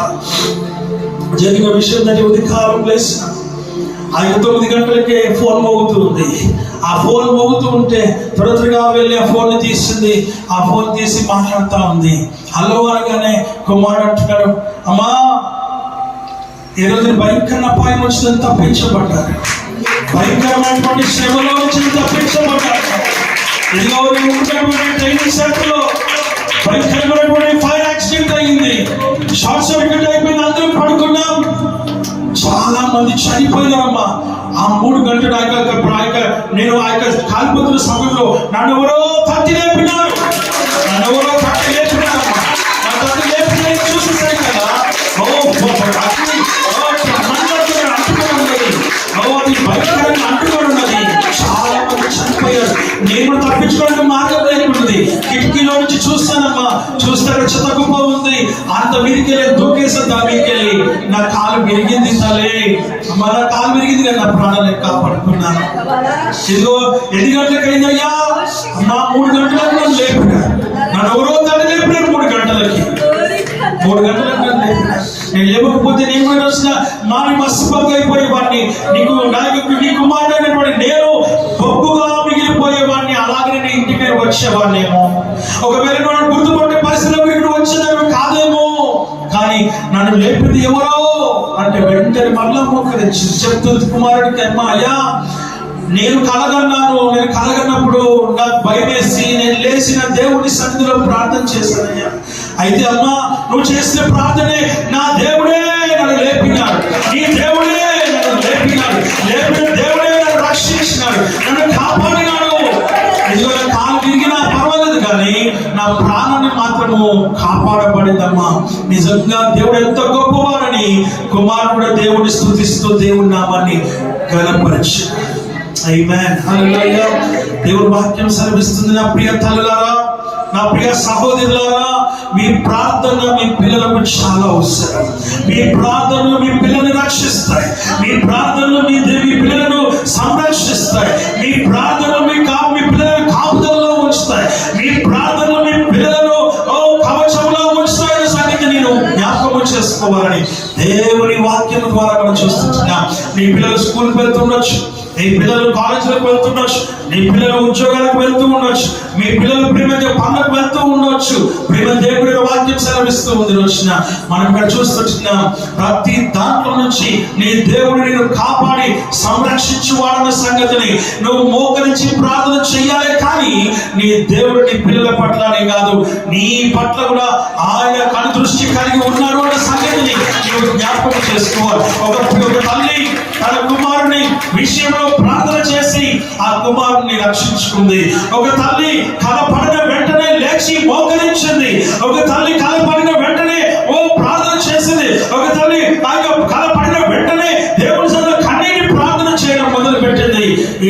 జరిగిన విషయం దాన్ని ఉదయకాలం లేచిన ఆ 9 గంటలకే ఫోన్ మోగుతుంది. ఆ ఫోన్ మోగుతూ ఉంటే త్వరగా వెళ్ళి ఆ ఫోన్ తీసింది. ఆ ఫోన్ తీసి మాట్లాడుతూ ఉంది. హలో అనగానే కుమారుడు అంటున్నాడు, అమ్మా ఈరోజు భయంకరమైన అపాయం వచ్చిందని తప్పించబడ్డారు, భయంకరమైనటువంటి శ్రమలో నుంచి తప్పించబడ్డారు. ఇదిగో ట్రైనింగ్ సెంటర్లో భయంకరమైనటువంటి ఫైర్ యాక్సిడెంట్ అయింది, షార్ట్ సర్క్యూట్ అయిపోయింది, అందరూ పడుకున్నాం, చాలా మంది చనిపోయినారమ్మా. ఆ 3 గంటల నేను ఆ యొక్క కాలిపోతున్న సమయంలో నన్ను ఎవరో తట్టి లేపినారు, నన్ను ఎవరో తట్టి లేపినారమ్మా. నా తట్టి లేపిన చూసేసాయి కదా, అది భయంకరంగా అంటుకొని ఉన్నది. చాలా మంది చనిపోయారు. నేను తప్పించుకోవడానికి మార్గం లేకుంటుంది. కిటికీలో నుంచి చూస్తానమ్మా, చూస్తే చెత్తకుప్ప ఉంది. అంత విరికెళ్ళి దూకేసాను. దాని విరికెళ్ళి నా కాలు విరిగింది తలే, అమ్మా నా కాలు విరిగింది కదా, నా ప్రాణాలను కాపాడుకున్నాను. ఇదిగో 8 గంటలకు అయిందయ్యా, నా 3 గంటలకు నన్ను లేపినారు. నన్ను ఎవరో తల్లి లేపినారు 3 గంటలకి. 3 గంటలకు నన్ను లేపినారు. నేను లేవకపోతే నేను కూడా వచ్చిన మాని మస్తుపక్క అయిపోయేవాడిని. నీ కుమారుడైనటువంటి నేను బొగ్గుగా మిగిలిపోయేవాడిని. అలాగే నీ ఇంటికి వచ్చేవాడినేమో, ఒకవేళ నన్ను గుర్తుపట్టే పరిస్థితిలో ఇక్కడ వచ్చేదాన్ని కాదేమో. కానీ నన్ను లేపింది ఎవరో అంటే వెంటనే మళ్ళా మోకరించి చెప్తుంది కుమారుడికి, అమ్మా అయ్యా నేను కలగన్నాను, నేను కలగన్నప్పుడు నాకు భయం వేసి నేను లేచిన దేవుని సన్నిధిలో ప్రార్థన చేశానయ్యా. అయితే అమ్మా నువ్వు చేసిన ప్రార్థనే నా దేవుడే నన్ను లేపినాడు, నీ దేవుడే నన్ను లేపినాడు, లేపిన దేవుడే నన్ను రక్షించినాడు, నన్ను కాపాడినాడు. ఇదిగో నా కాలు విరిగినా పర్వాలేదు కానీ నా ప్రాణాన్ని మాత్రము కాపాడబడిందమ్మా. నిజంగా దేవుడు ఎంత గొప్పవాడని కుమారుడు దేవుని స్తుతిస్తూ దేవుని నామాన్ని ఘనపరచు. ఆమేన్, హల్లెలూయా. దేవుని వాక్యం సెలవిస్తుంది, నా ప్రియ తల్లులారా, నా ప్రియ సహోదరులారా, మీ ప్రార్థన మీ పిల్లలకు చాలా అవసరం. మీ ప్రార్థనలు మీ పిల్లల్ని రక్షిస్తాయి, మీ ప్రార్థనలు మీ పిల్లలను సంరక్షిస్తాయి, మీ ప్రార్థనలు మీ పిల్లలను కాపుదలలో ఉంచుతాయి, మీ ప్రార్థనలు మీ పిల్లలను కవచంలో ఉంచుతాయనే సంగతి నేను జ్ఞాపకం చేసుకోవాలని దేవుని వాక్యం ద్వారా మనం చూస్తున్నాం. మీ పిల్లలు స్కూల్కి వెళ్తుండొచ్చు, నీ పిల్లలు కాలేజీలకు వెళ్తుండొచ్చు, నీ పిల్లలు ఉద్యోగాలకు వెళ్తూ ఉండొచ్చు, మీ పిల్లలు ప్రేమ పనులకు వెళ్తూ ఉండొచ్చు. ప్రేమ దేవుడి వాక్యం సెలవిస్తూ ఉంది. వచ్చిన మనం ఇక్కడ చూస్తున్నాం, ప్రతి దాంట్లో నుంచి నీ దేవుడు నేను కాపాడి సంరక్షించువాడన్న సంగతిని నువ్వు మోకరించి ప్రార్థన చెయ్యాలి. కానీ నీ దేవుడు నీ పిల్లల పట్లనే కాదు, నీ పట్ల కూడా ఆయన కనుదృష్టి కలిగి ఉన్నాడు అన్న సంగతిని నువ్వు జ్ఞాపకం చేసుకోవాలి. ఒక తల్లి తన కుమారుని విషయంలో ప్రార్థన చేసి ఆ కుమారుని రక్షించుకుంది. ఒక తల్లి కలపడిన వెంటనే లేచి మోకరించింది. ఒక తల్లి కలపడిన వెంటనే ప్రార్థన చేసింది. ఒక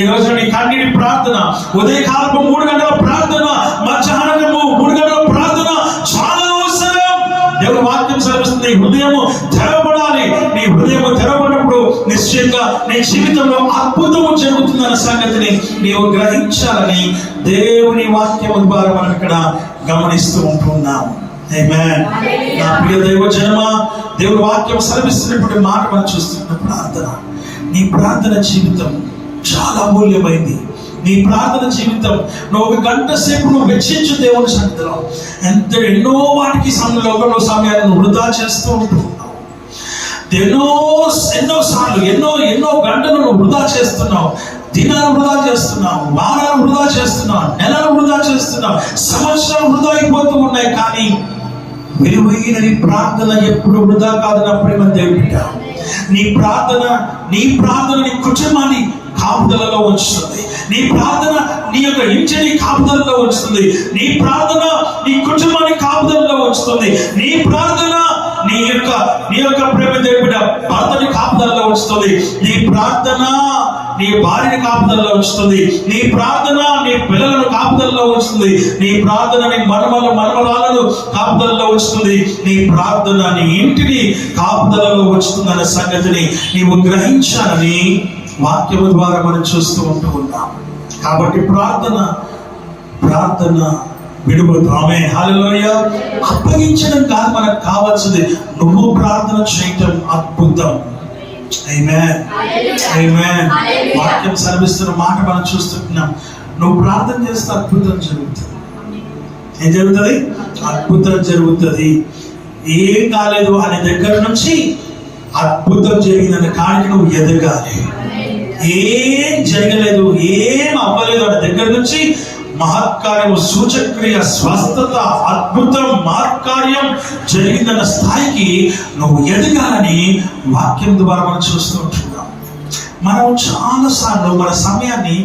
ఈ రోజు నీ కన్నీటి ప్రార్థన, ఉదయకాలపు 3 గంటల ప్రార్థన, మధ్యాహ్నము 3 గంటల ప్రార్థన చాలా అవసరం. దేవుని వాక్యం సెలవిస్తుంది, నీ హృదయము తెరవబడాలి. నీ హృదయము తెరవబడినప్పుడు నిశ్చయంగా నీ జీవితంలో అద్భుతము జరుగుతుందన్న సంగతిని నీవు గ్రహించాలని దేవుని వాక్యం ద్వారా మనం ఇక్కడ గమనిస్తూ ఉంటున్నాం. ఆమేన్. నా ప్రియ దైవ జనమా, దేవుని వాక్యం సెలవిస్తున్నటువంటి మాట మనం చూస్తున్న ప్రార్థన, నీ ప్రార్థన జీవితం చాలా అమూల్యమైంది. నీ ప్రార్థన జీవితం నువ్వు 1 గంట సేపు నువ్వు వెచ్చించు దేవుని సన్నిధిలో. ఎన్నో వాటికి లోకంలో సమయాన్ని వృధా చేస్తూ ఉంటున్నావు. ఎన్నో సార్లు ఎన్నో గంటలు నువ్వు వృధా చేస్తున్నావు. దినాలు వృధా చేస్తున్నావు, వారాలు వృధా చేస్తున్నావు, నెలలు వృధా చేస్తున్నావు, సంవత్సరాలు వృధా అయిపోతూ ఉన్నాయి. కానీ విలువైన నీ ప్రార్థన ఎప్పుడు వృధా కాదని ప్రేమ దేవుని బిడ్డ. నీ ప్రార్థన నీ కుటుంబాన్ని కాపుదలలో ఉంచుతుంది. నీ ప్రార్థన నీ యొక్క ఇంటిని కాపుదలలో ఉంచుతుంది. నీ ప్రార్థన నీ కుటుంబాన్ని కాపుదలలో ఉంచుతుంది. నీ ప్రార్థన నీ యొక్క ప్రేమ దేవుని భర్తని కాపుదలలో ఉంచుతుంది. నీ ప్రార్థన నీ భార్యని కాపుదలలో ఉంచుతుంది. నీ ప్రార్థన నీ పిల్లలను కాపుదలలో ఉంచుతుంది. నీ ప్రార్థన నీ మనమరాలను కాపుదలలో ఉంచుతుంది. నీ ప్రార్థన నీ ఇంటిని కాపుదలలో ఉంచుతుంది అనే సంగతిని నీవు గ్రహించాలని వాక్యము ద్వారా మనం చూస్తూ ఉన్నాం. కాబట్టి ప్రార్థన విడుబడు. ఆమేన్. హల్లెలూయా. అప్పగించడం కాదు మనకు కావాల్సింది, నువ్వు ప్రార్థన చేయటం అద్భుతం. ఆమేన్. ఆమేన్. వాక్యం సెలవిస్తున్న మాట మనం చూస్తున్నాం. నువ్వు ప్రార్థన చేస్తే అద్భుతం జరుగుతుంది. ఏం జరుగుతుంది? అద్భుతం జరుగుతుంది. ఏం కాలేదు అనే దగ్గర నుంచి అద్భుతం జరిగిందనే కాడికి నువ్వు ఎదగాలి. ఏం జరగలేదు, ఏం అవ్వలేదు అనే దగ్గర నుంచి మహత్కార్యము, సూచక్రియ, స్వస్థత, అద్భుతం, మహత్కార్యం జరిగిందన్న స్థాయికి నువ్వు ఎదగాలని వాక్యం ద్వారా మనం చూస్తూ ఉంటున్నాం. మనం చాలాసార్లు మన సమయాన్ని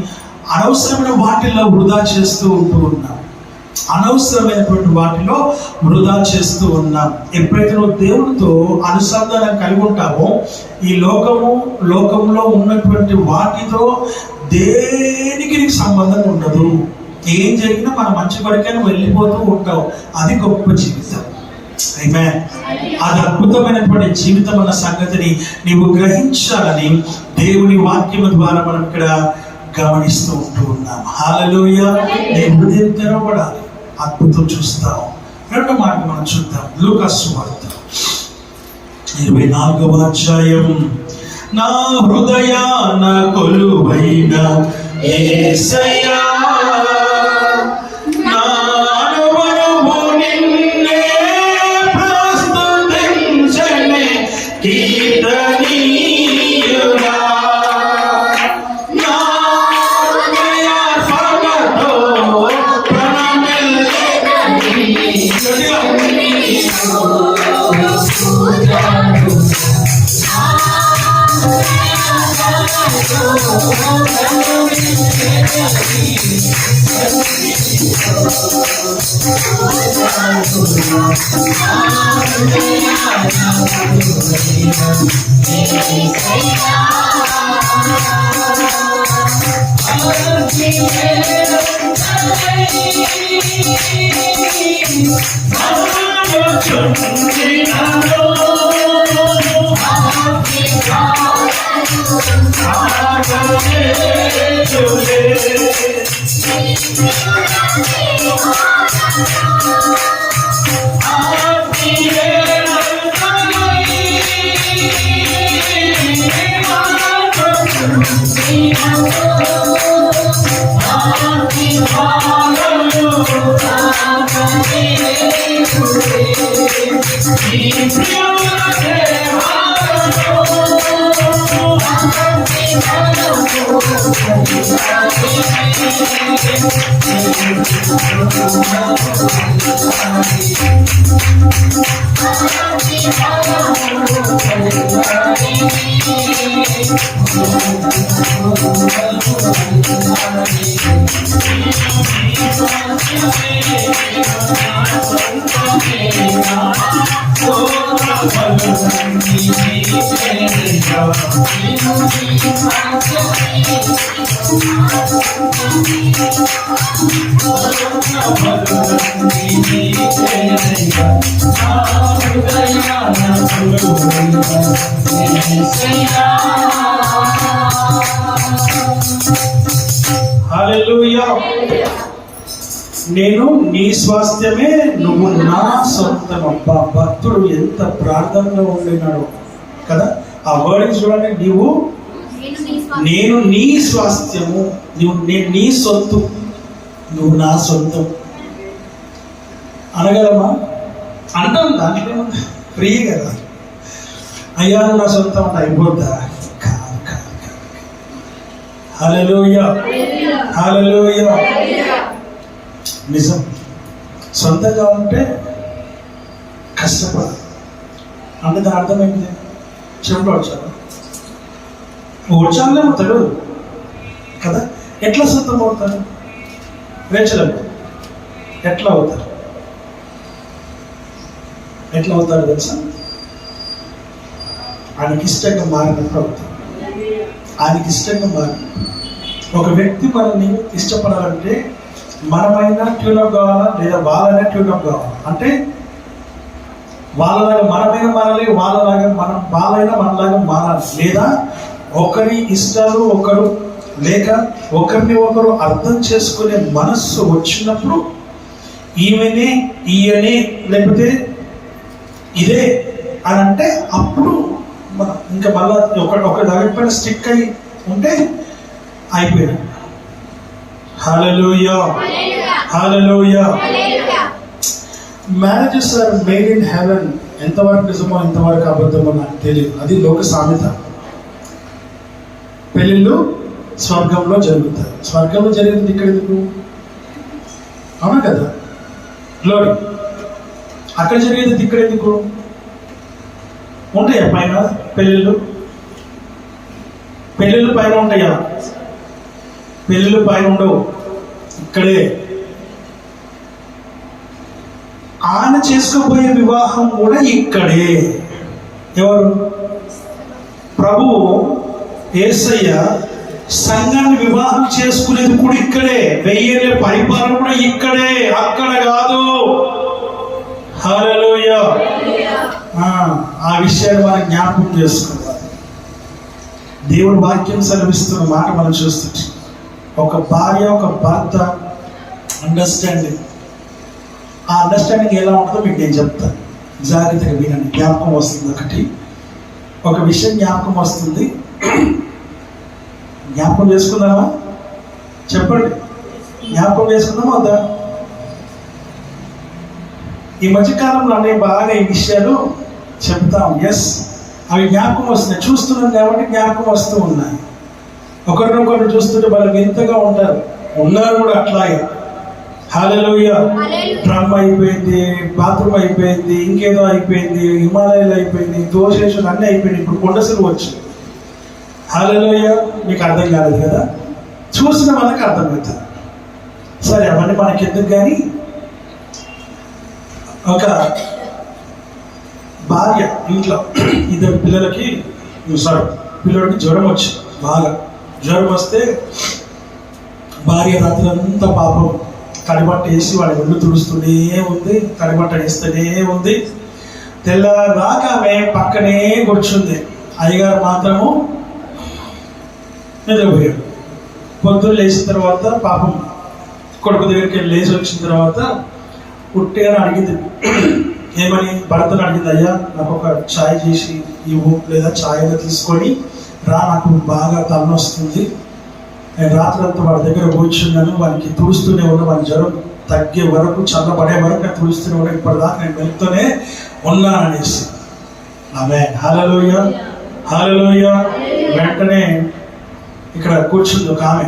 అనవసరమైన వాటిల్లో వృధా చేస్తూ ఉన్నాం. అనవసరమైనటువంటి వాటిలో వృధా చేస్తూ ఉన్నాం. ఎప్పుడైతే నువ్వు దేవునితో అనుసంధానం కలిగి ఉంటావో, ఈ లోకంలో ఉన్నటువంటి వాటితో దేనికి నీకు సంబంధం ఉండదు. ఏం జరిగినా మన మంచి కొరకైనా వెళ్ళిపోతూ ఉంటావు. అది గొప్ప జీవితం. ఆమేన్. అది అద్భుతమైనటువంటి జీవితం అన్న సంగతిని నీవు గ్రహించాలని దేవుని వాక్యం ద్వారా మనం ఇక్కడ గమనిస్తూ ఉన్నాం. హల్లెలూయా. నీ హృదయం తెరవబడాలి, అద్భుతం చూస్తావు. 2వ మాట మనం చూద్దాం. లూకా సువార్త 24వ అధ్యాయం. నా హృదయాన కొలువైన యేసయ్యా, నా అనువనువు నిన్నే ప్రస్తుతించెనే కీర్తనీయుడా. హల్లెలూయా. నేను నీ స్వాస్థ్యమే, నువ్వు నా సొంతం. అబ్బా, భక్తుడు ఎంత ప్రార్థనలో ఉండినాడు కదా. ఆ వర్డ్ చూడండి, నేను నీ స్వాస్థ్యము, నేను నీ సొత్తు, నువ్వు నా సొంతం అనగలమా? అంటాం, దాంట్లో ఫ్రీ కదా. అయ్యా నువ్వు నా సొంతం అంటే అయిపోద్దా? హల్లెలూయా, హల్లెలూయా. నిజం. సొంతంగా ఉంటే కష్టపడాలి అంటే దాని అర్థం ఏంటి? చెప్పుడు వచ్చాను వచ్చాలేమో తెలియదు కదా. ఎట్లా సొంతం అవుతారు? వేచలేము. ఎట్లా అవుతారు? ఎట్లా అవుతారు తెలుసా? ఆయనకి ఇష్టంగా మారినప్పుడు అవుతారు. ఆయనకి ఇష్టంగా మారిన ఒక వ్యక్తి మనల్ని ఇష్టపడాలంటే మనమైనా ట్యూనప్ కావాలా, లేదా వాళ్ళైనా ట్యూనప్ కావాలా? అంటే వాళ్ళలాగా మనమైనా మారాలి, వాళ్ళైనా మనలాగా మారాలి. లేదా ఒకరి ఇష్టాలు ఒకరు, లేక ఒకరిని ఒకరు అర్థం చేసుకునే మనస్సు వచ్చినప్పుడు ఈమెనే ఈయనే లేకపోతే ఇదే అని అంటే అప్పుడు మనం ఇంకా మళ్ళా ఒక దానిపైన స్టిక్ అయి ఉంటే అయిపోయింది. Hallelujah, hallelujah. Marriages are made in heaven. ఎంతవరకు నిజమో ఎంతవరకు అబద్ధమో నాకు తెలియదు. అది లోక సామెత. పెళ్ళిళ్ళు స్వర్గంలో జరుగుతాయి. స్వర్గంలో జరిగింది ఇక్కడ ఎందుకు? అవునా కదా, గ్లోరీ. అక్కడ జరిగేది ఇక్కడ ఎందుకు? ఉంటాయా పైన పెళ్ళిళ్ళు? పెళ్ళిళ్ళు పైన ఉంటాయా? పెళ్ళిళ్ళు పైన ఉండవు, ఇక్కడే. ఆయన చేసుకోబోయే వివాహం కూడా ఇక్కడే. ఎవరు? ప్రభువు యేసయ్య సంఘాన్ని వివాహం చేసుకునేది కూడా ఇక్కడే. 1000 ఏళ్ల పరిపాలన కూడా ఇక్కడే, అక్కడ కాదు. హల్లెలూయా. ఆ విషయాన్ని మనం జ్ఞాపకం చేసుకోవాలి. దేవుడు వాక్యం సెలవిస్తున్న మాట మనం చూస్తుంటే ఒక భార్య ఒక భర్త అండర్స్టాండింగ్. ఆ అండర్స్టాండింగ్ ఎలా ఉంటుందో మీకు నేను చెప్తాను. జాగ్రత్తగా వినండి. జ్ఞాపకం వస్తుంది. ఒక విషయం జ్ఞాపకం వస్తుంది. జ్ఞాపకం చేసుకుందామా? చెప్పండి. జ్ఞాపకం చేసుకుందామా వద్దా? ఈ మధ్యకాలంలో నేను బాగా ఈ విషయాలు చెప్తాం. ఎస్, అవి జ్ఞాపకం వస్తున్నాయి. చూస్తున్నాం కాబట్టి జ్ఞాపకం వస్తూ ఉన్నాయి. ఒకరినొకరు చూస్తుంటే వాళ్ళు వింతగా ఉన్నారు కూడా అట్లాగే. హల్లెలూయా. డ్రమ్ అయిపోయింది, బాత్రూమ్ అయిపోయింది, ఇంకేదో అయిపోయింది, హిమాలయాలు అయిపోయింది, దోషేషన్ అన్నీ అయిపోయింది. ఇప్పుడు కొండసలు వచ్చి. హల్లెలూయా. మీకు అర్థం కాలేదు కదా, చూసిన వాళ్ళకి అర్థమవుతుంది. సరే, అవన్నీ మనకి ఎందుకు. కానీ ఒక భార్య ఇంట్లో 2 పిల్లలకి పిల్లడికి జ్వరం వచ్చి బాగా జ్వరం వస్తే భార్య రాత్రంతా పాపం తడిబట్ట వేసి వాడి ఒళ్ళు తుడుస్తూనే ఉంది, తడిబట్ట వేస్తూనే ఉంది. తెల్లదాకా ఆమె పక్కనే కూర్చుంది. అయ్యగారు మాత్రము నిద్రపోయాడు. పొద్దున్న లేచిన తర్వాత పాపం కొడుకు దగ్గరికి వెళ్ళి లేచి వచ్చిన తర్వాత పుట్టిగా అడిగింది. ఏమని? భర్తను అడిగింది. అయ్యా నాకు ఒక ఛాయ్ చేసి ఇవ్వు, లేదా ఛాయ్ తీసుకొని రా, నాకు బాగా తలనొస్తుంది. నేను రాత్రంతా వాడి దగ్గర కూర్చున్నాను, వానికి తుడుస్తూనే ఉన్నా, వాని జ్వరం తగ్గే వరకు, చల్లబడే వరకు నేను తుడుస్తూనే ఉన్నా, ఇప్పటిదాకా నేను వెళ్తూనే ఉన్నాను అనేసి. ఆమేన్. హల్లెలూయా, హల్లెలూయా. వెంటనే ఇక్కడ కూర్చుంది ఒక ఆమె.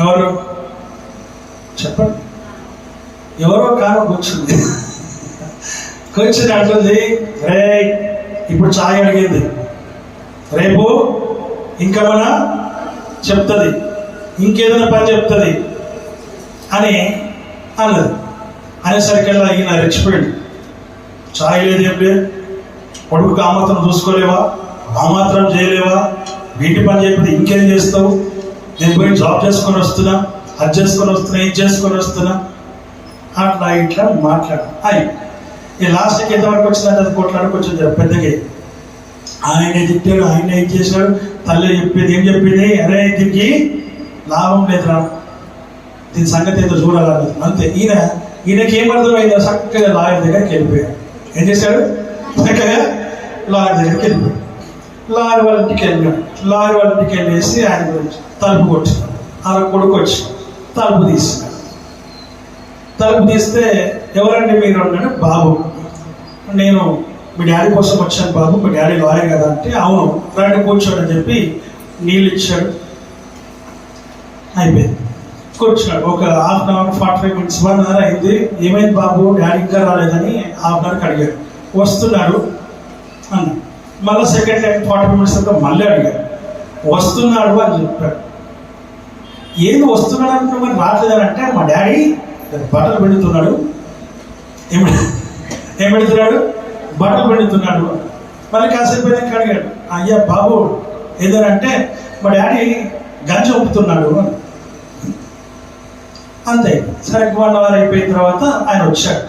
ఎవరు చెప్పండి? ఎవరో కారణం కూర్చుంది. కూర్చుని అంటుంది, రే ఇప్పుడు ఛాయ్ అడిగింది, రేపు ఇంకేమైనా చెప్తుంది, ఇంకేదైనా పని చెప్తుంది అని అన్నది. అనేసరికల్లా ఈయన రెచ్చిపోయాడు. ఛాయ్ లేదు, ఏం లేదు, కొడుకు కామతను చూసుకోలేవా, ఆ మాత్రం చేయలేవా, వీటి పని చెప్పి ఇంకేం చేస్తావు, నేను పోయి జాబ్ చేసుకొని వస్తున్నా, అది చేసుకొని వస్తున్నా, ఇది చేసుకొని వస్తున్నా, అట్లా ఇట్లా మాట్లాడు. అయ్యి ఈ లాస్ట్కి ఎంతవరకు వచ్చిందంటే అది కొట్లాడికి వచ్చింది పెద్దగా. ఆయన తిట్టాడు, ఆయన ఏం చేశాడు, తల్లి చెప్పింది ఏం చెప్పింది, అరే దీనికి లాభం లేదురా, దీని సంగతి ఏదో చూడాలి అంతే. ఈయనకి ఏమర్థమైందో చక్కగా లాయర్ దగ్గరికి వెళ్ళిపోయాడు. ఏం చేశాడు, చక్కగా లాయర్ దగ్గరికి వెళ్ళిపోయాడు. లాయర్ వాళ్ళ ఇంటికి వెళ్ళాడు. లాయర్ వాళ్ళ ఇంటికి వెళ్ళేసి ఆయన గురించి తలుపు కొట్టినాడు. ఆయన కొడుకు వచ్చి తలుపు తీసినాడు. తలుపు తీస్తే ఎవరండి మీరు అన్నాడు. బాబు, నేను మీ డాడీ కోసం వచ్చాను బాబు, మీ డాడీ లాయర్ కదా అంటే, అవును రండి కూర్చోడు అని చెప్పి నీళ్ళు ఇచ్చాడు. అయిపోయింది, కూర్చున్నాడు. ఒక half an hour 45 minutes 1 hour అయింది. ఏమైంది బాబు, డాడీ ఇంకా రాలేదని హాఫ్ అన్ అవర్కి అడిగాడు. వస్తున్నాడు అన్న. మళ్ళీ సెకండ్ టైం 40 minutes తర్వాత మళ్ళీ అడిగాడు. వస్తున్నాడు అని చెప్పాడు. ఏది వస్తున్నాడు అనుకున్నా మరి రావట్లేదని అంటే, మా డాడీ బట్టలు పెడుతున్నాడు. ఏం పెడుతున్నాడు, బట్టలు పెడుతున్నాడు. మళ్ళీ కాసేపు అయినాక అడిగాడు, అయ్యా బాబు ఏదనంటే, మా డాడీ గంజి ఒప్పుతున్నాడు అని. అంతే. సరే 1 hour అయిపోయిన తర్వాత ఆయన వచ్చాడు.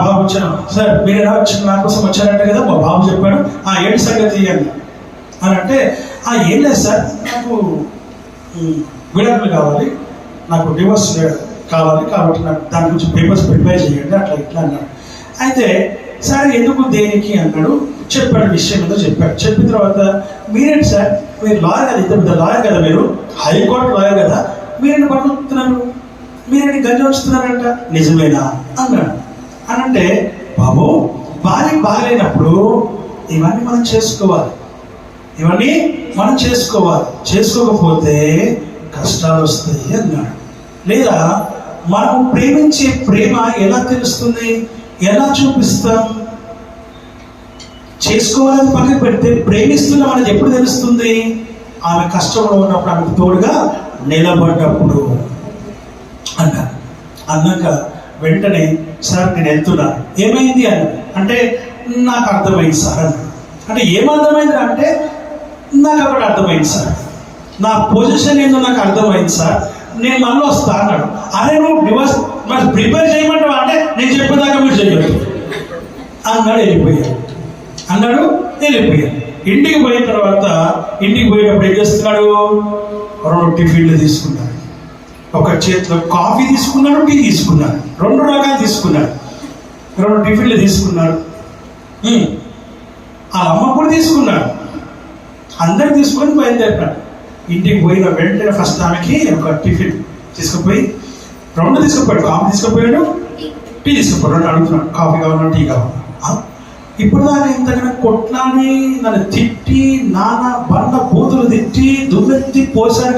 బాబు వచ్చాను సార్, మీరు ఎలా వచ్చారు, నా కోసం వచ్చారంటే కదా, మా బాబు చెప్పాడు. ఏంటి సంగతి అని అంటే, ఏం లేదు సార్, నాకు విడాకులు కావాలి, నాకు డివోర్స్ కావాలి, కాబట్టి నాకు దాని గురించి పేపర్స్ ప్రిపేర్ చేయండి అట్లా ఇట్లా అన్నాడు. అయితే సరే ఎందుకు దేనికి అన్నాడు. చెప్పాడు, విషయం ఏదో చెప్పాడు. చెప్పిన తర్వాత మీరేంటి సార్, మీరు లాయర్ కదా, ఇంత పెద్ద లాయర్ కదా, మీరు హైకోర్టు లాయర్ కదా, మీరేంటి పట్టుకుతున్నారు, మీరేంటి గంజి ఉంచుతున్నారంట, నిజమేనా అన్నాడు. అని అంటే, బాబు భార్య బాగలేనప్పుడు ఇవన్నీ మనం చేసుకోవాలి, ఇవన్నీ మనం చేసుకోవాలి, చేసుకోకపోతే కష్టాలు వస్తాయి అన్నాడు. లేదా మనం ప్రేమించే ప్రేమ ఎలా తెలుస్తుంది, ఎలా చూపిస్తాం? చేసుకోవాలని పక్కన పెడితే ప్రేమిస్తున్నాం అనేది ఎప్పుడు తెలుస్తుంది? ఆమె కష్టంలో ఉన్నప్పుడు, ఆమెకు తోడుగా నిలబడ్డప్పుడు అన్నారు. అన్నాక వెంటనే సార్ నేను వెళ్తున్నాను, ఏమైంది అని అంటే, నాకు అర్థమైంది సార్ అన్నాడు. అంటే ఏమర్థమైంది అంటే, నాకు అక్కడ అర్థమైంది సార్, నా పొజిషన్ ఏందో నాకు అర్థమైంది సార్, నేను మళ్ళీ వస్తా అన్నాడు. అరే నువ్వు డివోర్స్ మరి ప్రిపేర్ చేయమంటావా అంటే, నేను చెప్పేదాకా మీరు చేయొద్దు అన్నాడు. వెళ్ళిపోయాడు. ఇంటికి పోయిన తర్వాత, ఇంటికి పోయేటప్పుడు ఏం చేస్తున్నాడు, 2 టిఫిన్లు తీసుకున్నాడు. ఒక చేతిలో కాఫీ తీసుకున్నాడు, టీ తీసుకున్నాడు, 2 రకాలు తీసుకున్నాడు. 2 టిఫిన్లు తీసుకున్నాడు. ఆ అమ్మ కూడా తీసుకున్నాడు. అందరు తీసుకొని బయలుదేరినాడు. ఇంటికి పోయిన వెంటనే ఫస్ట్ ఆమెకి ఒక టిఫిన్ తీసుకుపోయి 2 తీసుకుపోయాడు. Coffee తీసుకుపోయాడు, tea తీసుకుపోయాడు. 2 అడుగుతున్నాడు, కాఫీ కావాలన్నా టీ కావాలన్నా. ఇప్పుడు దాకా ఇంతకన్నా కొట్లాని నన్ను తిట్టి, నానా బండ బూతులు తిట్టి దుమ్మెత్తి పోయారు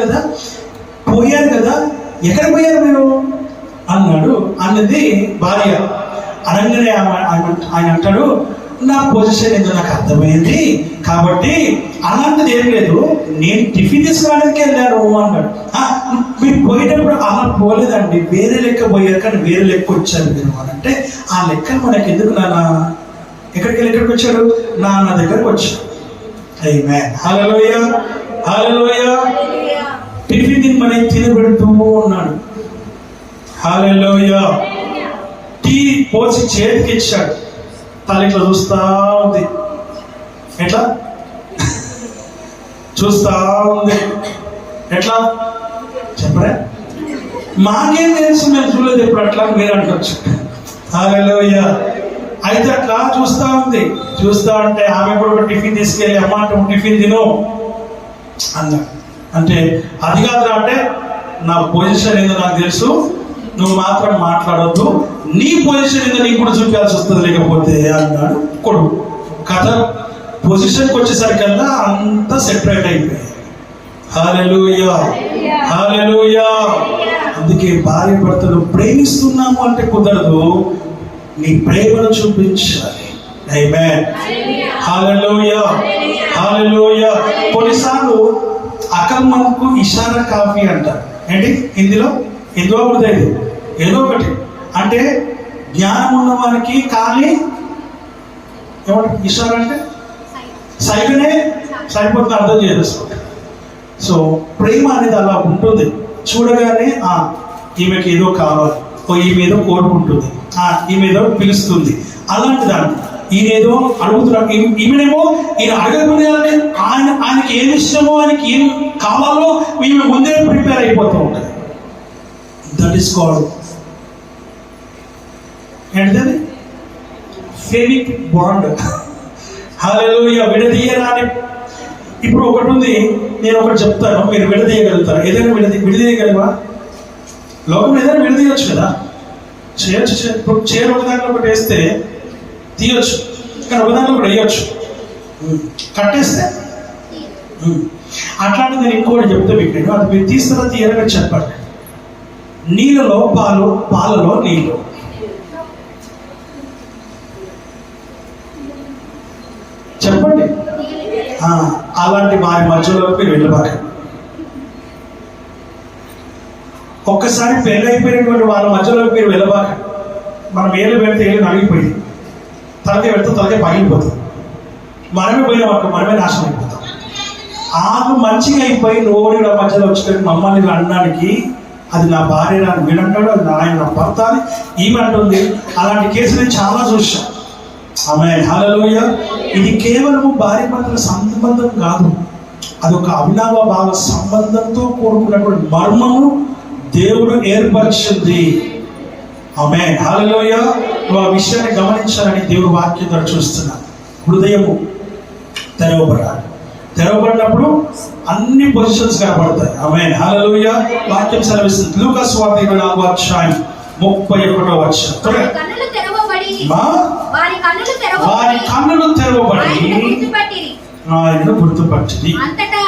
కదా, ఎక్కడ పోయారు మీరు అన్నాడు. అన్నది భార్య. అనగానే ఆయన అంటాడు, నా పొజిషన్ ఏంటో నాకు అర్థమైంది కాబట్టి అలాంటిది ఏం లేదు, నేను టిఫిన్ తీసుకురావడానికి వెళ్ళాను అన్నాడు. మీరు పోయేటప్పుడు అలా పోలేదండి, వేరే లెక్క పోయారు కానీ వేరే లెక్క వచ్చారు మీరు అని అంటే, ఆ లెక్కలు మనకి ఎందుకు నాన్న, ఎక్కడికి వచ్చాడు, నాన్న దగ్గరకు వచ్చాడు. ఆమేన్, హల్లెలూయా, హల్లెలూయా. టిఫిన్ తినమని తినబెడుతూ ఉన్నాడు. హల్లెలూయా. టీ పోసి చేతికి ఇచ్చాడు. తల ఇట్లా చూస్తా ఉంది. ఎట్లా చూస్తా ఉంది? ఎట్లా చెప్పరా? మాకేం తెలుసు, మేము చూడలేదు ఎప్పుడు అట్లా మీరు అంటొచ్చు. హల్లెలూయా. అయితే అట్లా చూస్తా ఉంది. చూస్తా అంటే ఆమె కూడా టిఫిన్ తీసుకెళ్ళి, అమ్మ అంటే టిఫిన్ తిను అన్నాడు. అంటే అది కాదురా అంటే, నా పొజిషన్ ఏందో నాకు తెలుసు, నువ్వు మాత్రం మాట్లాడొద్దు, నీ పొజిషన్ ఏదో నీకు కూడా చూపించాల్సి వస్తుంది లేకపోతే అన్నాడు కొడుకు. కథ పొజిషన్కి వచ్చేసరికల్లా అంతా సెపరేట్ అయిపోయాయి. హల్లెలూయా, హల్లెలూయా. అందుకే భార్య భర్తలు ప్రేమిస్తున్నాము అంటే కుదరదు, నీ ప్రేమను చూపించాలి. ఆమేన్, హల్లెలూయా, హల్లెలూయా. కొన్నిసార్లు అకల్మకు ఇషారా కాఫీ అంటారు. ఏంటి హిందీలో? హిందీలో కూడా ఏదో ఒకటి అంటే, జ్ఞానం ఉన్న వారికి కానీ ఏమంటారు ఇషారా అంటే, సైగనే సరిపోతుంది, అర్థం చేసేసుకోండి. సో ప్రేమ అనేది అలా ఉంటుంది. చూడగానే ఈమెకి ఏదో కావాలి, ఈమె ఏదో కోరుకుంటుంది, ఈమె ఏదో పిలుస్తుంది, అలాంటి దాన్ని ఈయనేదో అడుగుతున్నాడు. ఈమెనేమో ఈయన అడగకుండా ఆయనకి ఏమి ఇష్టమో, ఆయనకి ఏం కావాలో ఈమె ముందే ప్రిపేర్ అయిపోతూ ఉంటుంది. దట్ ఈస్ కాల్డ్ ఏంటది? ఫెవిక్ బాండ్. హల్లెలూయా. విడదీయరాని. ఇప్పుడు ఒకటి ఉంది, నేను ఒకటి చెప్తాను, మీరు విడదీయగలుగుతారు. ఏదైనా విడదీయగలవా? లోకం ఏదైనా విడదీయచ్చు కదా, చేయొచ్చు. ఇప్పుడు చీర ఒక దాంట్లో ఒకటి వేస్తే తీయొచ్చు, కానీ ఒక దాంట్లో ఒకటి వేయచ్చు. కట్టేస్తే అట్లాంటిది నేను ఇంకోటి చెప్తే మీకు, అది మీరు తీస్తారా తీయరా చెప్పండి. నీళ్ళలో పాలు, పాలలో నీళ్ళు. చెప్పండి. అలాంటి వారి మధ్యలో మీరు వెళ్ళబాకండి. ఒక్కసారి పెళ్ళి అయిపోయినటువంటి వాళ్ళ మధ్యలో మీరు వెళ్ళబాకండి. మనం ఏళ్ళు పెడితే ఏళ్ళు నలిగిపోయింది, తలకే పెడితే తలకే పగిలిపోతుంది. మనమే పోయినామనుకో, మనమే నాశనం అయిపోతాం. వాళ్ళు మంచిగా అయిపోయి నోడి మధ్యలో వచ్చి మమ్మల్ని అనడానికి, అది నా భార్య అని వీడంటాడు, అది ఆయన నా భర్త అని ఈమె అంటుంది. అలాంటి కేసులు చాలా చూసాం. ఆమేన్. హల్లెలూయా. ఇది కేవలము భార్య భర్తల సంబంధం కాదు, అదొక అవినావ భావ సంబంధంతో కూడుకున్నటువంటి మర్మము దేవుడు ఏర్పరిచింది. ఆమేన్. హల్లెలూయా. నువ్వు ఆ విషయాన్ని గమనించాలని దేవుడు వాక్యం ద్వారా చూస్తున్నాను. హృదయము తెరవబడాలి. తెరవబడినప్పుడు అన్ని పొజిషన్స్ కనబడతాయి. ఆమేన్. హల్లెలూయా. వాక్యం సెలవిస్తుంది. లూకా సువార్త 24వ అధ్యాయం 31వ వచనం. వారి కన్నులు తెరవబడి ఆయనను గుర్తుపట్టింది. అంతటా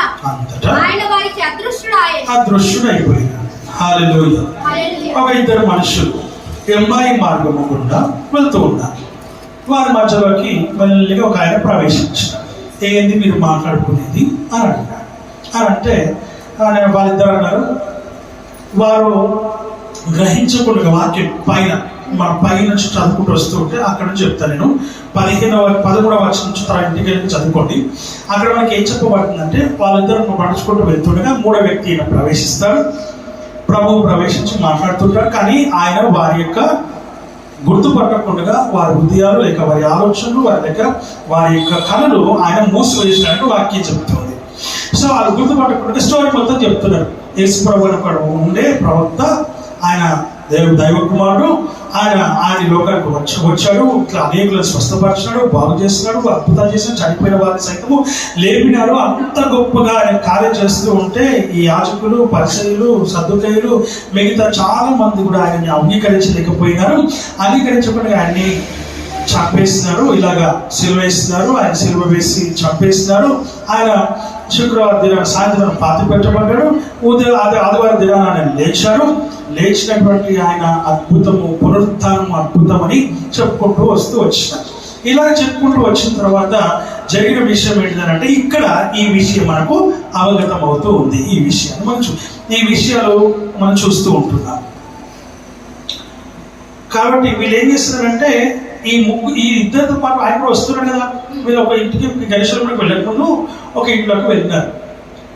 అదృశ్యుడైపోయినాడు. హల్లెలూయా. ఒక ఇద్దరు మనుషులు ఎంబాయి మార్గము గుండా వెళ్తూ ఉన్నారు. వారి మధ్యలోకి మెల్లిగా ఒక ఆయన ప్రవేశించారు. ఏంది మీరు మాట్లాడుకునేది అని అడిగాడు. అని అంటే వాళ్ళిద్దరు అన్నారు, వారు గ్రహించకుండా వాక్యం పైన మన పై నుంచి చదువుకుంటూ వస్తూ ఉంటే అక్కడ నుంచి చెప్తాను నేను. 13వ వచనం నుంచి తన ఇంటికి వెళ్ళి చదువుకోండి. అక్కడ మనకి ఏం చెప్పబడుతుందంటే, వాళ్ళిద్దరు పడుచుకుంటూ వెళ్తుండగా మూడో వ్యక్తి ఈయన ప్రవేశిస్తాడు. ప్రభువు ప్రవేశించి మాట్లాడుతుంటాడు. కానీ ఆయన వారి యొక్క గుర్తుపట్టకుండా వారి హృదయాలు లేక వారి ఆలోచనలు వారి యొక్క కళలు ఆయన మూసివేసినట్టు వాక్యం చెప్తుంది. సో వాళ్ళు గుర్తుపట్టకుండా స్టోరీ మొత్తం చెప్తున్నారు. యేసు ప్రభు ఉండే ప్రవక్త, ఆయన దైవ కుమారుడు, ఆయన లోకానికి వచ్చాడు, ఇట్లా అనేకులను స్వస్థపరిచినాడు, బాగు చేస్తున్నాడు, అద్భుతాలు చేసినాడు, చనిపోయిన వారిని సైతము లేపినాడు. అంత గొప్పగా ఆయన కార్యం చేస్తూ ఉంటే ఈ యాజకులు, పరిసయ్యులు, సద్దుకయ్యులు, మిగతా చాలా మంది కూడా ఆయన్ని అంగీకరించలేకపోయినారు. అంగీకరించకుండా ఆయన్ని చంపేస్తున్నారు. ఇలాగా సిలువ వేస్తున్నారు. ఆయన సిలువ వేసి చంపేస్తున్నారు. ఆయన శుక్రవారం దినాన్ని సాయంత్రం పాతి పెట్టబడ్డాడు. ఆదివారం దినాన్ని ఆయన లేచాడు. లేచినటువంటి ఆయన అద్భుతము, పునరుత్థానం అద్భుతమని చెప్పుకుంటూ వచ్చినారు. ఇలా చెప్పుకుంటూ వచ్చిన తర్వాత జరిగిన విషయం ఏంటంటే, ఇక్కడ ఈ విషయం మనకు అవగతం అవుతూ ఉంది. ఈ విషయాలు మనం చూస్తూ ఉంటున్నాం. కాబట్టి వీళ్ళు ఏం చేస్తున్నారంటే, ఈ ఇద్దరితో పాటు ఆయన కూడా వస్తున్నారు కదా. వీళ్ళు ఒక ఇంటికి గణేశ్వరంలోకి వెళ్ళకుండా ఒక ఇంట్లోకి వెళ్ళినారు.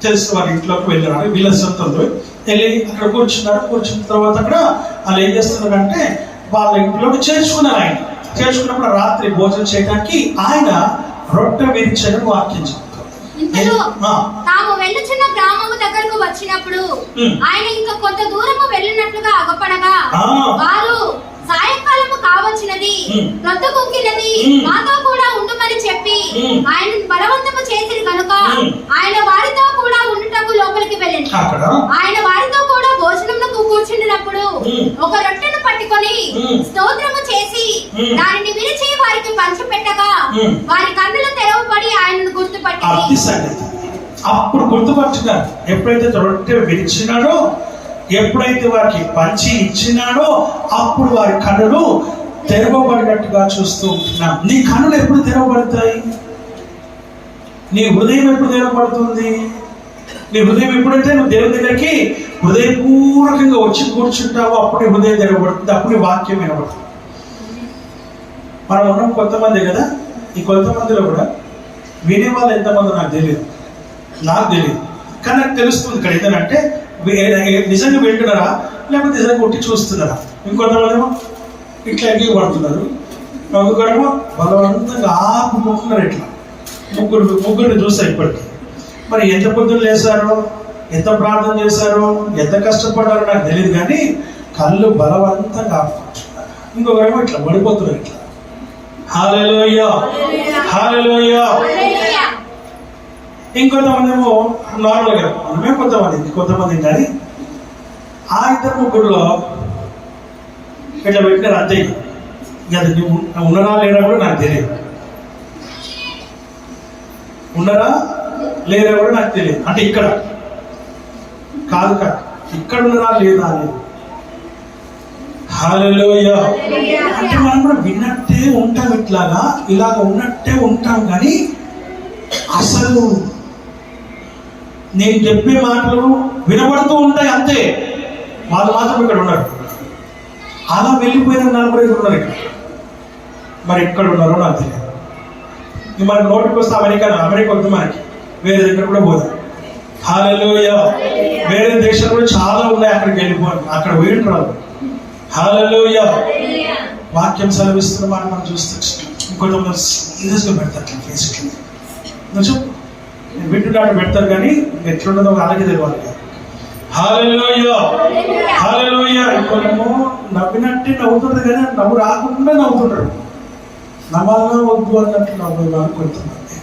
తెలిసిన వారి ఇంట్లోకి వెళ్ళినారు. వీళ్ళ సొంతంలో వెళ్ళి అక్కడ కూర్చున్నారు. కూర్చున్న తర్వాత అక్కడ వాళ్ళు ఏం చేస్తున్నారంటే, వాళ్ళ ఇంట్లోకి చేర్చుకున్నారు. ఆయన చేర్చుకున్నప్పుడు రాత్రి భోజనం చేయడానికి ఆయన రొట్టె విరిచని వాక్యం చెప్తారు. తాము వెళ్ళుచున్న గ్రామము దగ్గరకు వచ్చినప్పుడు ఆయన ఇంకా కొంత దూరము వెళ్ళినట్లుగా అగపడగా, వారు సాయంకాలము కావచ్చినది, రొద్దెకొక్కినది, మాతో కూడా ఉండమని చెప్పి ఆయన బలవంతము చేసిరి కనుక ఆయన వారితో కూడా ఉండుటకు లోపలికి వెళ్ళింది. ఆయన వారితో కూడా భోజనమునకు కూర్చుండినప్పుడు ఒక రొట్టెను పట్టుకొని స్తోత్రము చేసి దానిని విరిచి వారికి పంచిపెట్టగా వారి కన్నులు తెరవబడి ఆయనను గుర్తుపట్టింది. అప్పుడు గుర్తుపట్టున్నారు. ఎప్పుడైతే రొట్టె విరిచినాడో, ఎప్పుడైతే వారికి పంచి ఇచ్చినాడో, అప్పుడు వారి కన్నులు తెరవబడినట్టుగా చూస్తూ ఉంటున్నాం. నీ కన్నులు ఎప్పుడు తెరవబడతాయి? నీ హృదయం ఎప్పుడు తెరవబడుతుంది? నీ హృదయం ఎప్పుడైతే నువ్వు దేవుని దగ్గరికి హృదయపూర్వకంగా వచ్చి కూర్చుంటావో అప్పుడు హృదయం తెరవబడుతుంది. అప్పుడు వాక్యం వినబడుతుంది. మనం ఉన్నాం కొంతమంది కదా, ఈ కొంతమందిలో కూడా వినే వాళ్ళు ఎంతమంది నాకు తెలియదు. నాకు తెలియదు, కానీ నాకు తెలుస్తుంది ఇక్కడ ఏంటంటే నిజంగా వింటున్నారా లేకపోతే నిజంగా కొట్టి చూస్తున్నారా. ఇంకొంతమంది ఏమో ఇట్లా ఎగిరి పడుతున్నారు, ఇంకొకరేమో బలవంతంగా ఆపుకుంటున్నారు. ఇట్లా ముగ్గురిని చూస్తారు ఇప్పటికీ. మరి ఎంత పొద్దున్న లేసారో, ఎంత ప్రార్థన చేశారో, ఎంత కష్టపడ్డారో నాకు తెలియదు, కానీ కళ్ళు బలవంతంగా ఆపుకుంటున్నారు. ఇంకొకరేమో ఇట్లా పడిపోతున్నారు ఇట్లా. హల్లెలూయా హల్లెలూయా. ఇంకొంతమంది ఏమో నార్మల్గా మనమే కొంతమంది కానీ ఆ ఇద్దరు ముగ్గురులో ఇట్లా పెట్టినారు అంతే. అది ఉన్నారా లేరా కూడా నాకు తెలియదు, ఉన్నారా లేదా కూడా నాకు తెలియదు. అంటే ఇక్కడ కాదు ఇక్కడ ఉన్నారా లేదా అనేది. హల్లెలూయా. అంటే మనం కూడా విన్నట్టే ఉంటాం, ఇలాగ ఉన్నట్టే ఉంటాం, కానీ అసలు నేను చెప్పే మాటలు వినబడుతూ ఉంటాయి అంతే, వాళ్ళు మాత్రం ఇక్కడ ఉన్నారు. అలా వెళ్ళిపోయిన 40 ఉన్నారు ఇక్కడ. మరి ఎక్కడ ఉన్నారో నాకు తెలియదు. మనకు నోటికి వస్తే అమెరికా వద్దు, మనకి వేరే దగ్గర కూడా పోదాం. హల్లెలూయా. వేరే దేశాలు కూడా చాలా ఉన్నాయి, అక్కడికి వెళ్ళిపోవాలి, అక్కడ పోయింటు రాదు. హల్లెలూయా. వాక్యం సెలవిస్తున్న మాట మనం చూస్తే ఇంకొంతమంది సీరియస్గా పెడతారు ఫేస్ చెప్పు, నేను వింటున్నాడు పెడతారు, కానీ ఎట్లున్నదో అలాగే తెలియాలి. హల్లెలూయా హల్లెలూయా. ఇంకొకరేమో నవ్వినట్టే నవ్వుతుంటారు, కానీ నవ్వు రాకుండా నవ్వుతుంటారు. నవ్వాలన్నా వద్దు అన్నట్టు నవ్వే వాళ్ళు కొంతమంది,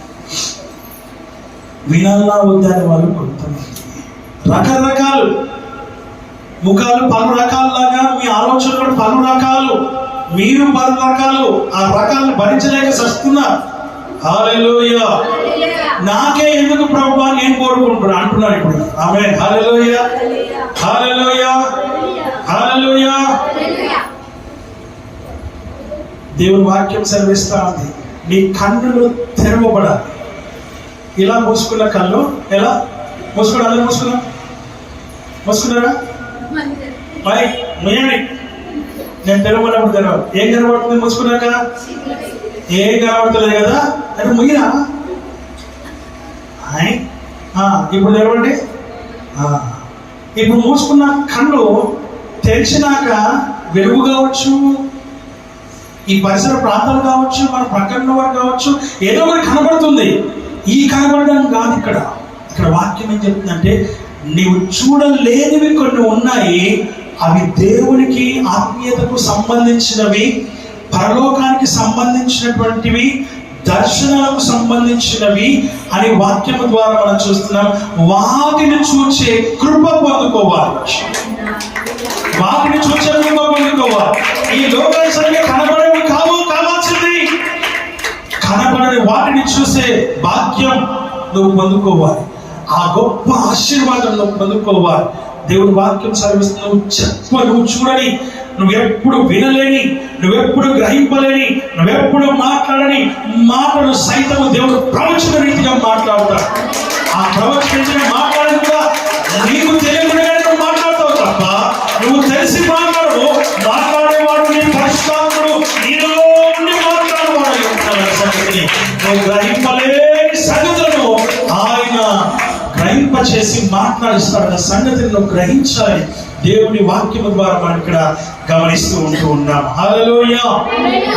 వినాలన్నా వద్దు అనే వాళ్ళు కొంతమంది. రకరకాలు ముఖాలు పలు రకాలలాగా మీ ఆలోచన కూడా పలు రకాలు, మీరు పలు రకాలు. ఆ రకాలను భరించలేక సస్తున్నారు. హల్లెలూయా. నాకే ఎందుకు ప్రభువా నేను కోరుకుంటున్నా అంటున్నారు ఇప్పుడు. ఆమేన్. హల్లెలూయా హల్లెలూయా హల్లెలూయా. దేవుని వాక్యం సెలవిస్తా ఉంది, నీ కన్నులు తెరవబడాలి. ఇలా మూసుకున్న కళ్ళు ఎలా మూసుకున్నా? అందరూ మూసుకున్నారా? మరి ముయ్యండి. నేను తెరవబడినప్పుడు తెరవాలి. ఏం కనబడుతుంది మూసుకున్నాక? ఏం కనబడతలేదు కదా, అంటే ముయ్యరా. ఇప్పుడు తెరవండి. ఇప్పుడు మూసుకున్న కళ్ళు తెరిచినాక వెలుగు కావచ్చు, ఈ పరిసర ప్రాంతాలు కావచ్చు, మన ప్రక్కన వారు కావచ్చు, ఏదో ఒకటి కనబడుతుంది. ఈ కనబడడం కాదు ఇక్కడ వాక్యం ఏం చెప్తుందంటే, నీవు చూడలేనివి కొన్ని ఉన్నాయి, అవి దేవునికి ఆత్మీయతకు సంబంధించినవి, పరలోకానికి సంబంధించినటువంటివి, దర్శనాలకు సంబంధించినవి అని వాక్యము ద్వారా మనం చూస్తున్నాం. వాటిని చూచే కృప పొందుకోవాలి, వాటిని చూచే కృప పొందుకోవాలి. ఈ లోకానికి సరిగ్గా కనబడేవి కావాల్సింది, కనబడని వాటిని చూసే భాగ్యం నువ్వు పొందుకోవాలి. ఆ గొప్ప ఆశీర్వాదం నువ్వు పొందుకోవాలి. దేవుడు వాక్యం సెలవిస్తున్నావు, నువ్వు చూడని, నువ్వెప్పుడు వినలేని, నువ్వెప్పుడు గ్రహింపలేని, నువ్వెప్పుడు మాట్లాడని మాటలు సైతము దేవుడు ప్రవచన రీతిగా మాట్లాడతాడు. ఆ ప్రవచన రీతిగా మాట్లాడేది కూడా నీకు తెలియకుండానే నువ్వు మాట్లాడతావు తప్ప, నువ్వు తెలిసి మాట్లాడవు. మాట్లాడేవాడు నీ పరిశుద్ధాత్ముడు, నీలో ఉండి మాట్లాడేవాడు. నువ్వు గ్రహింపలేని సంగతులను ఆయన గ్రహింపచేసి మాట్లాడిస్తాడు. సంగతిని నువ్వు గ్రహించాలి. దేవుని వాక్యము ద్వారా మనం ఇక్కడ గమనిస్తూ ఉన్నాం. హల్లెలూయా.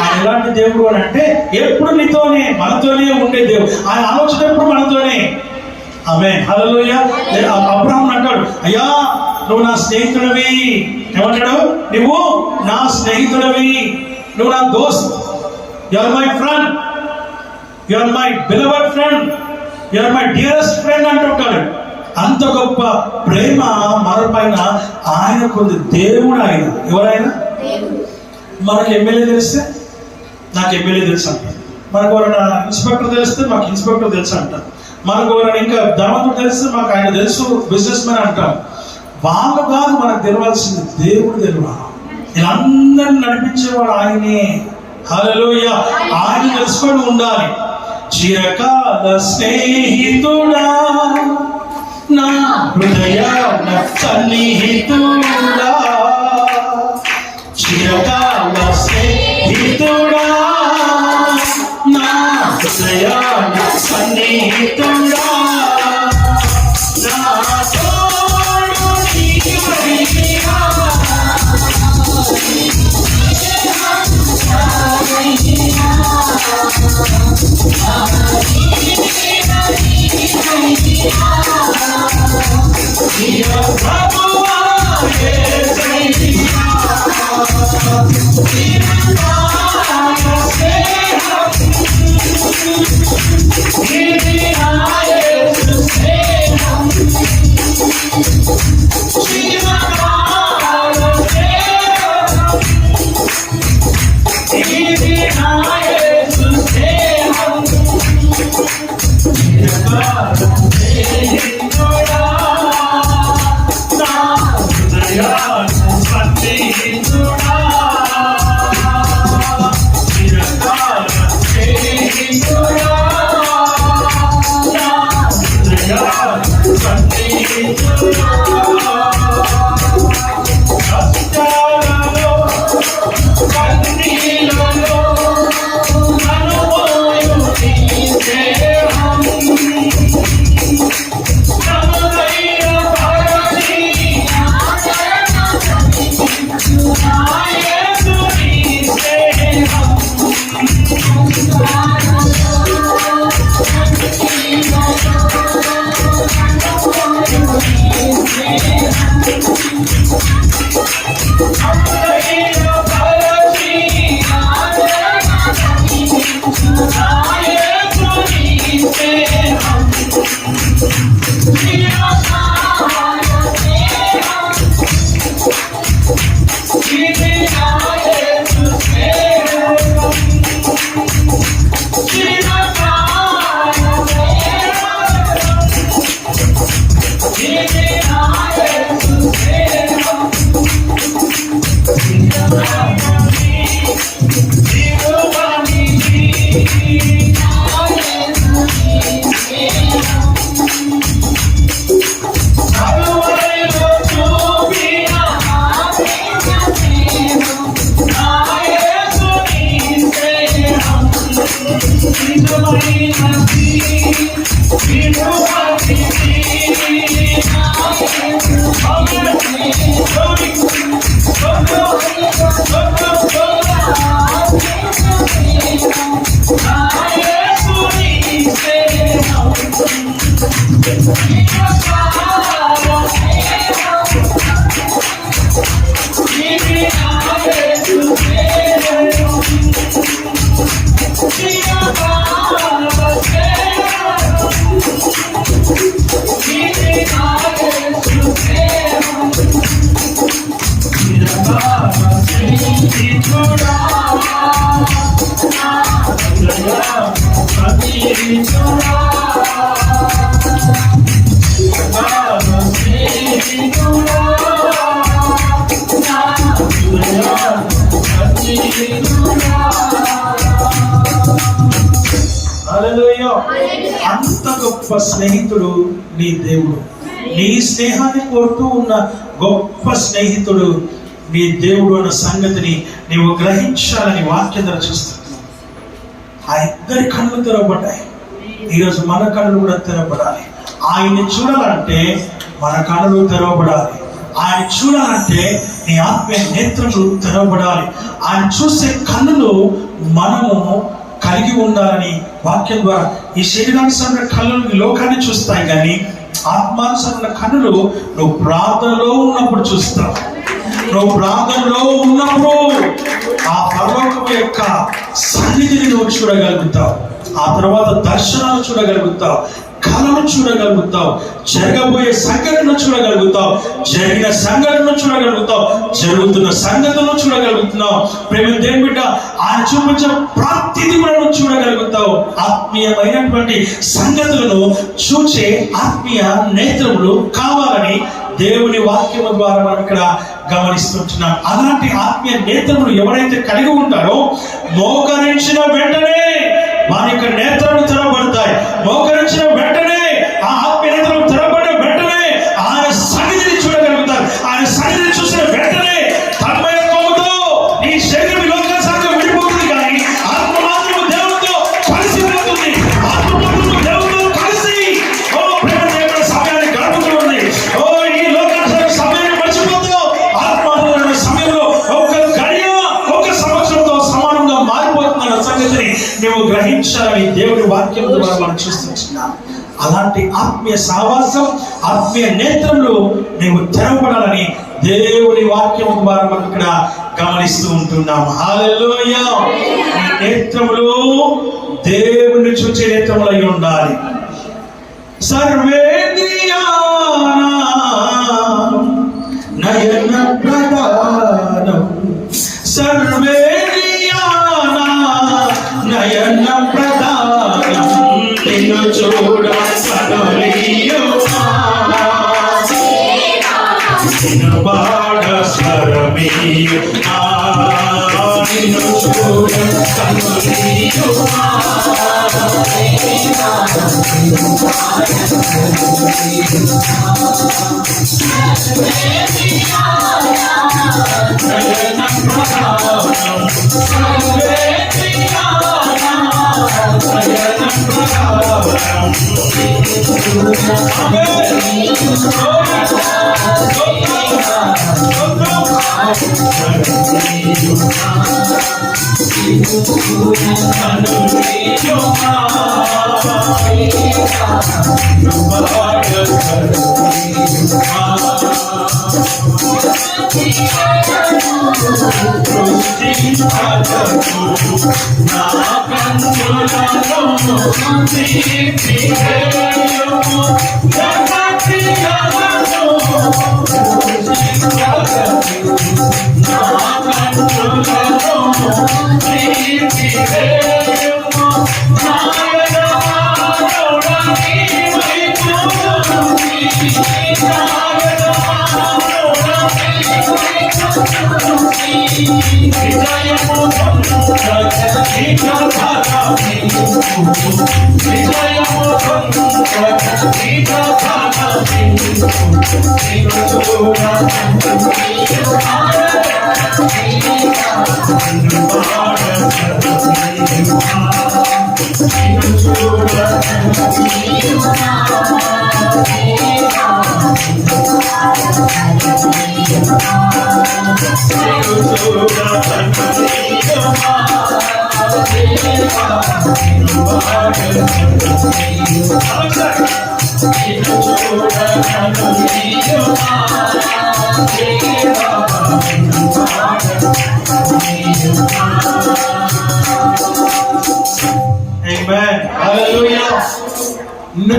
ఆయన ఎలాంటి దేవుడు అని అంటే, ఎప్పుడు నీతోనే, మనతోనే ఉండే దేవుడు. ఆయన ఆలోచన ఎప్పుడు మనతోనే. ఆమేన్. హల్లెలూయా. అబ్రహాం అంటాడు, అయ్యా నువ్వు నా స్నేహితుడివి. ఏమంటాడు? నువ్వు నా స్నేహితుడివి, నువ్వు నా దోస్త్, you are my friend, you are my beloved friend, you are my dearest friend అంటుంటాడు. అంత గొప్ప ప్రేమ మన పైన ఆయనకుంది. దేవుడు ఆయన. ఎవరైనా మనకు ఎమ్మెల్యే తెలిస్తే నాకు ఎమ్మెల్యే తెలుసు అంట, మనకు ఎవరైనా ఇన్స్పెక్టర్ తెలిస్తే మాకు ఇన్స్పెక్టర్ తెలుసు అంట, మనకు ఎవరైనా ఇంకా ధనవంతుడు తెలిస్తే మాకు ఆయన తెలుసు, బిజినెస్ మ్యాన్ అంటాం. వాళ్ళు కాదు మనకు తెలియాల్సింది, దేవుడు తెలియాలి. వీళ్ళందరినీ నడిపించేవాడు ఆయనే. హల్లెలూయా. ఆయన తెలుసుకొని ఉండాలి. చిరకాల స్నేహితుడా, నా హృదయ సన్నిహితుడా, చిరకాల స్నేహితుడా, నా హృదయ సన్నిహితుడా, అంత గొప్ప స్నేహితుడు నీ దేవుడు. నీ స్నేహాన్ని కోరుతూ ఉన్న గొప్ప స్నేహితుడు నీ దేవుడు అన్న సంగతిని నీవు గ్రహించాలని వాక్యం ద్వారా చూస్తున్నావు. ఆ ఇద్దరి కళ్ళు తెరవబడ్డాయి. ఈరోజు మన కళ్ళు కూడా తెరవబడాలి. ఆయన్ని చూడాలంటే మన కళ్ళు తెరవబడాలి. ఆయన చూడాలంటే నీ ఆత్మీయ నేత్రములు తెరవబడాలి. ఆయన చూసే కన్నులు మనము కలిగి ఉండాలని వాక్యం ద్వారా. ఈ శరీరానుసరణ కన్నులు ఈ లోకాన్ని చూస్తాయి, కానీ ఆత్మానుసరణ కన్నులు నువ్వు ప్రార్థనలో ఉన్నప్పుడు చూస్తావు. నువ్వు ప్రార్థనలో ఉన్నప్పుడు ఆ పరలోకము యొక్క సన్నిధిని నువ్వు చూడగలుగుతావు. ఆ తర్వాత దర్శనాలు చూడగలుగుతావు, కళను చూడగలుగుతావు, జరగబోయే సంఘటనను చూడగలుగుతావు, జరిగిన సంఘటనను చూడగలుగుతావు, జరుగుతున్న సంగతులను చూడగలుగుతున్నావు. ప్రేమ దేవుని బిడ్డ, ఆయన చూపించిన ప్రతిదీ కూడా చూడగలుగుతావు. ఆత్మీయమైనటువంటి సంగతులను చూచే ఆత్మీయ నేత్రములు కావాలని దేవుని వాక్యము ద్వారా మనం ఇక్కడ గమనిస్తుంటున్నాం. అలాంటి ఆత్మీయ నేత్రములు ఎవరైతే కలిగి ఉంటారో మోకరించిన వెంటనే వారి యొక్క నేత్రములు తెరవబడతాయి. మోకరించిన వెంటనే ఆ ఆత్మీయ నేత్రములు తెరవబడిన వెంటనే ఆయన సన్నిధిని చూడగలుగుతారు. ఆయన సన్నిధిని చూసిన వెంటనే తన్మయత్వముతో ఈ శరీరం లోకాసారంగా విడిపోతుంది, కానీ ఆత్మ మాత్రము దేవునితో కలిసిపోతుంది. ఆత్మ మాత్రము దేవునితో కలిసి ఓ ప్రేమ దేవుని సమయాన్ని గడుపుతుంది. ఓ ఈ లోకాసార సమయాన్ని మర్చిపోతూ ఆత్మ సమయంలో ఒక గడియ ఒక సంవత్సరంతో సమానంగా మారిపోతుందన్న సంగతిని నువ్వు గ్రహించాలని దేవుని వాక్యం ద్వారా మనం చూస్తున్నాం. అలాంటి ఆత్మీయ సావాసం, ఆత్మీయ నేత్రంలో నీవు తెరవబడాలని దేవుని వాక్యం ద్వారా మనం ఇక్కడ గమనిస్తూ ఉంటున్నాం. హల్లెలూయా. ఈ నేత్రములు దేవుని చూచే నేత్రములు అయి ఉండాలి. సర్వేంద్రియానాం నయన ప్రదానం, సర్వేంద్రియానాం నయన ప్రదానం, నిన్ను చూడ కనులియుమా, నిన్ను పాడ స్వరమియుమా, నిన్ను చూడ కనులియుమా. నిన్ను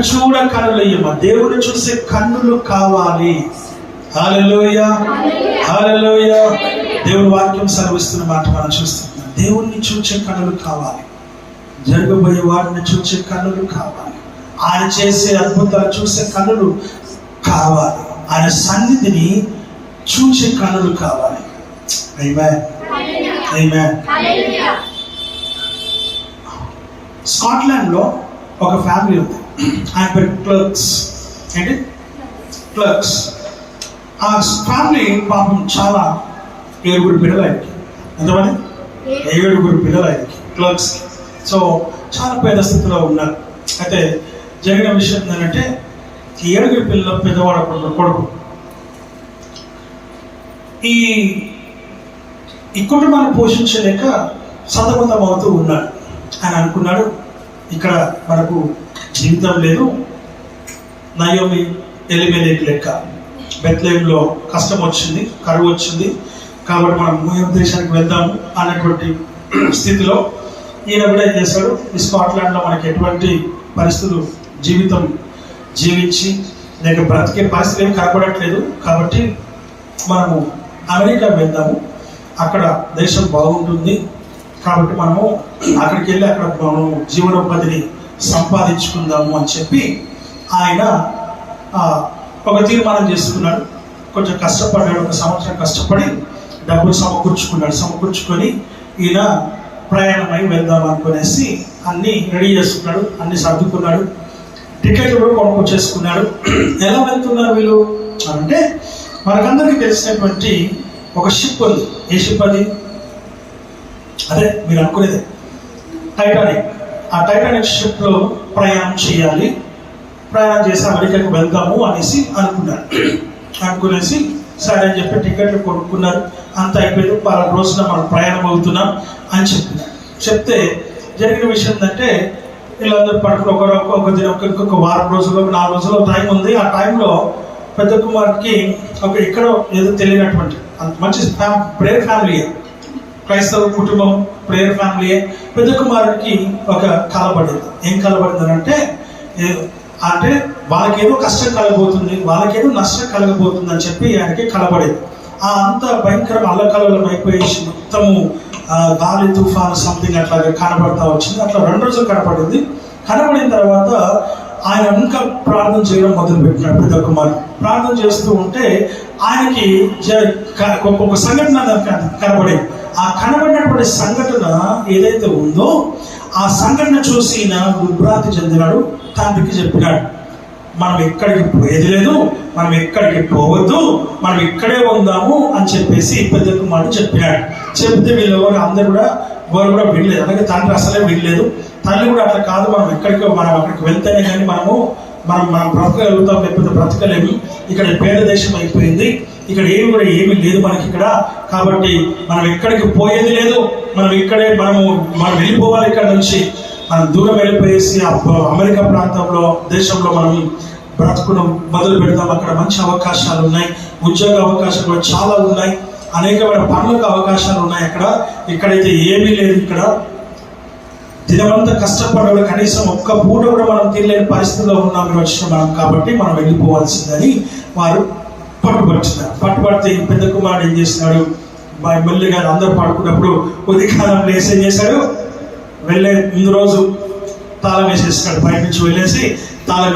చూడ కనులయ్యమా, దేవుని చూసే కన్నులు కావాలి. హల్లెలూయా, హల్లెలూయా. దేవుని వాక్యం సెలవిస్తున్న మాట మనం చూస్తున్నాం. దేవుణ్ణి చూచే కన్నులు కావాలి, జరగబోయే వారిని చూచే కన్నులు కావాలి, ఆయన చేసే అద్భుతాలు చూసే కన్నులు కావాలి, ఆయన సన్నిధిని చూసే కన్నులు కావాలి. ఆమేన్, ఆమేన్. స్కాట్లాండ్ లో ఒక ఫ్యామిలీ ఉంది, ఆయన పేరు క్లర్క్స్. ఏంటి క్లర్క్స్? ఆ ఫ్యామిలీ పాపం చాలా 7 పిల్లలు ఆయనకి. ఎంతమంది? 7 పిల్లలు ఆయనకి, క్లర్క్స్. సో చాలా పేద స్థితిలో ఉన్నారు. అయితే జరిగిన విషయం ఏంటంటే, ఈ 7 పిల్లల పెద్దవాడు కొడుకు ఈ కుటుంబాన్ని పోషించలేక సతమతం అవుతూ ఉన్నాడు. ఆయన అనుకున్నాడు, ఇక్కడ మనకు జీవితం లేదు, నయోమి ఎలిమెలేక్ లెక్క బెత్లెహేంలో కష్టం వచ్చింది, కరువు వచ్చింది, కాబట్టి మనం మోయాబు దేశానికి వెళ్దాము అన్నటువంటి స్థితిలో ఈయన కూడా ఏం చేశాడు, ఈ స్కాట్లాండ్లో మనకి ఎటువంటి పరిస్థితులు జీవితం జీవించి లేక బ్రతికే పరిస్థితి ఏమి కనపడట్లేదు, కాబట్టి మనము అమెరికా వెళ్దాము, అక్కడ దేశం బాగుంటుంది, కాబట్టి మనము అక్కడికి వెళ్ళి అక్కడ మనము జీవనోపాధిని సంపాదించుకుందాము అని చెప్పి ఆయన ఒక తీర్మానం చేసుకున్నాడు. కొంచెం కష్టపడ్డాడు, 1 సంవత్సరం కష్టపడి డబ్బులు సమకూర్చుకొని ఈయన ప్రయాణమై వెళ్దాం అనుకునేసి అన్నీ రెడీ చేసుకున్నాడు, అన్నీ సర్దుకున్నాడు, టికెట్లు కూడా కొనుక్కొచ్చేసుకున్నాడు. ఎలా వెళ్తున్నారు వీళ్ళు అంటే, మనకందరికీ తెలిసినటువంటి ఒక షిప్ ఉంది. ఏ షిప్ అది? అదే మీరు అనుకునేది టైటానిక్. ఆ టైటానిక్ షిప్లో ప్రయాణం చేయాలి, ప్రయాణం చేసి అమెరికాకు వెళ్దాము అనేసి అనుకునేసి సరే అని చెప్పి టికెట్లు కొనుక్కున్నారు. అంత అయిపోయింది, 10 రోజున మనం ప్రయాణం అవుతున్నాం అని చెప్తే జరిగిన విషయం ఏంటంటే, వీళ్ళందరూ పడుకుని ఒక దినం ఇంకొక 1 వారం రోజులు 4 రోజులు టైం ఉంది. ఆ టైంలో పెద్ద కుమార్కి ఎక్కడో ఏదో తెలియనటువంటి అంత మంచి ప్రేయర్ ఫ్యామిలీ, క్రైస్తవ కుటుంబం, ప్రేయర్ ఫ్యామిలీ. పెద్ద కుమారుడికి ఒక కలబడింది. ఏం కలబడింది అంటే వాళ్ళకేదో కష్టం కలగబోతుంది, వాళ్ళకేదో నష్టం కలగబోతుంది అని చెప్పి ఆయనకి కలబడేది. అంత భయంకరం అల్లకలలం అయిపోయేసి మొత్తము గాలి తుఫాను సంథింగ్ అట్లాగా కనబడతా వచ్చింది. అట్లా 2 రోజులు కనబడింది. కనబడిన తర్వాత ఆయన ఇంకా ప్రార్థన చేయడం మొదలు పెట్టినాడు. పెద్ద కుమారుడు ప్రార్థన చేస్తూ ఉంటే ఆయనకి ఒక సంఘటన కనబడేది. ఆ కనబడినటువంటి సంఘటన ఏదైతే ఉందో ఆ సంఘటన చూసి ఈయన విభ్రాంతి చెందినాడు. తండ్రికి చెప్పినాడు, మనం ఎక్కడికి పోయేది లేదు, మనం ఎక్కడికి పోవద్దు, మనం ఇక్కడే ఉందాము అని చెప్పేసి పెద్ద కుమారుడు చెప్పినాడు. చెప్తే వీళ్ళెవరు అందరూ కూడా కూడా వినలేదు. అలాగే తండ్రి అసలే వినలేదు. తల్లి కూడా అట్లా కాదు, మనం అక్కడికి వెళ్తేనే కానీ మనం బ్రతకగలుగుతాం, లేకపోతే బ్రతకలేము, ఇక్కడ పేద దేశం అయిపోయింది, ఇక్కడ ఏమీ లేదు మనకి ఇక్కడ, కాబట్టి మనం ఎక్కడికి పోయేది లేదు, మనం వెళ్ళిపోవాలి, ఇక్కడ నుంచి మనం దూరం వెళ్ళిపోయేసి అమెరికా ప్రాంతంలో దేశంలో మనం బ్రతుకును మొదలు పెడతాం. అక్కడ మంచి అవకాశాలు ఉన్నాయి, ఉద్యోగ అవకాశాలు కూడా చాలా ఉన్నాయి, అనేకమైన పనులకు అవకాశాలు ఉన్నాయి. ఇక్కడైతే ఏమీ లేదు. ఇక్కడ దినమంతా కష్టపడడం కనీసం ఒక్క పూట కూడా మనం తినలేని పరిస్థితిలో వచ్చిన మనం, కాబట్టి మనం వెళ్ళిపోవాల్సిందని వారు పట్టుబడితే పెద్ద కుమారుడు ఏం చేస్తున్నాడు, మెల్లిగా అందరూ పడుకున్నప్పుడు ఉదయకాలం లేసి ఏం చేశాడు, వెళ్ళే ముందు రోజు తాళం వేసేస్తున్నాడు. బయట నుంచి వెళ్ళేసి తాళం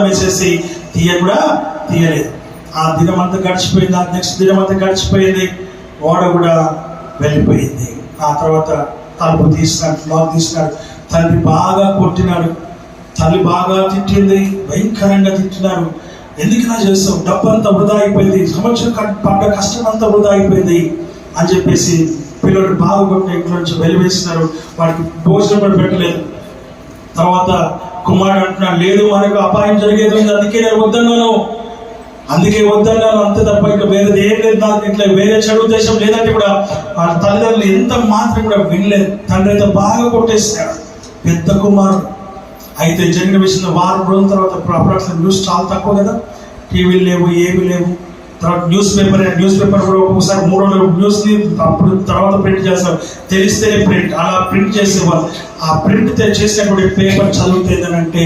వేసేసి తీయలేదు. ఆ దినం అంతా గడిచిపోయింది. ఆ నెక్స్ట్ దినం అంతా గడిచిపోయింది. ఓడ కూడా వెళ్ళిపోయింది. ఆ తర్వాత తలుపు లాక్ తీసినాడు. తండ్రి బాగా కొట్టినాడు, తల్లి బాగా తిట్టింది, భయంకరంగా తిట్టినారు. ఎందుకు ఇలా చేస్తావు, డబ్బు అంతా వృధా అయిపోయింది, సంవత్సరం పడ్డ కష్టం అంతా వృధా అయిపోయింది అని చెప్పేసి పిల్లలు బాగా కొట్టిన ఇంట్లో నుంచి వెలివేసినారు. వాడికి భోజనం కూడా పెట్టలేదు. తర్వాత కుమారుడు అంటున్నాడు, లేదు మనకు అపాయం జరిగేది ఉంది, అందుకే వద్దన్నాను అంతే తప్ప ఇంకా వేరేది ఏం లేదు నాకు, ఇట్లా వేరే చెడు ఉద్దేశం లేదంటే కూడా వాళ్ళ తల్లిదండ్రులు ఎంత మాత్రం కూడా వినలేదు. తండ్రి అయితే బాగా కొట్టేస్తాడు పెద్ద కుమారుడు. అయితే జరిగిన విషయం 1 వారం రోజుల తర్వాత అప్పుడు న్యూస్ చాలా తక్కువ కదా, టీవీలు లేవు, ఏమీ లేవు. తర్వాత న్యూస్ పేపర్ కూడా ఒక్కొక్కసారి 3 రోజులు న్యూస్ని అప్పుడు తర్వాత ప్రింట్ చేస్తారు, తెలిస్తేనే ప్రింట్ చేసేవాళ్ళు. ఆ ప్రింట్ చేసినటువంటి పేపర్ చదివితే ఏంటంటే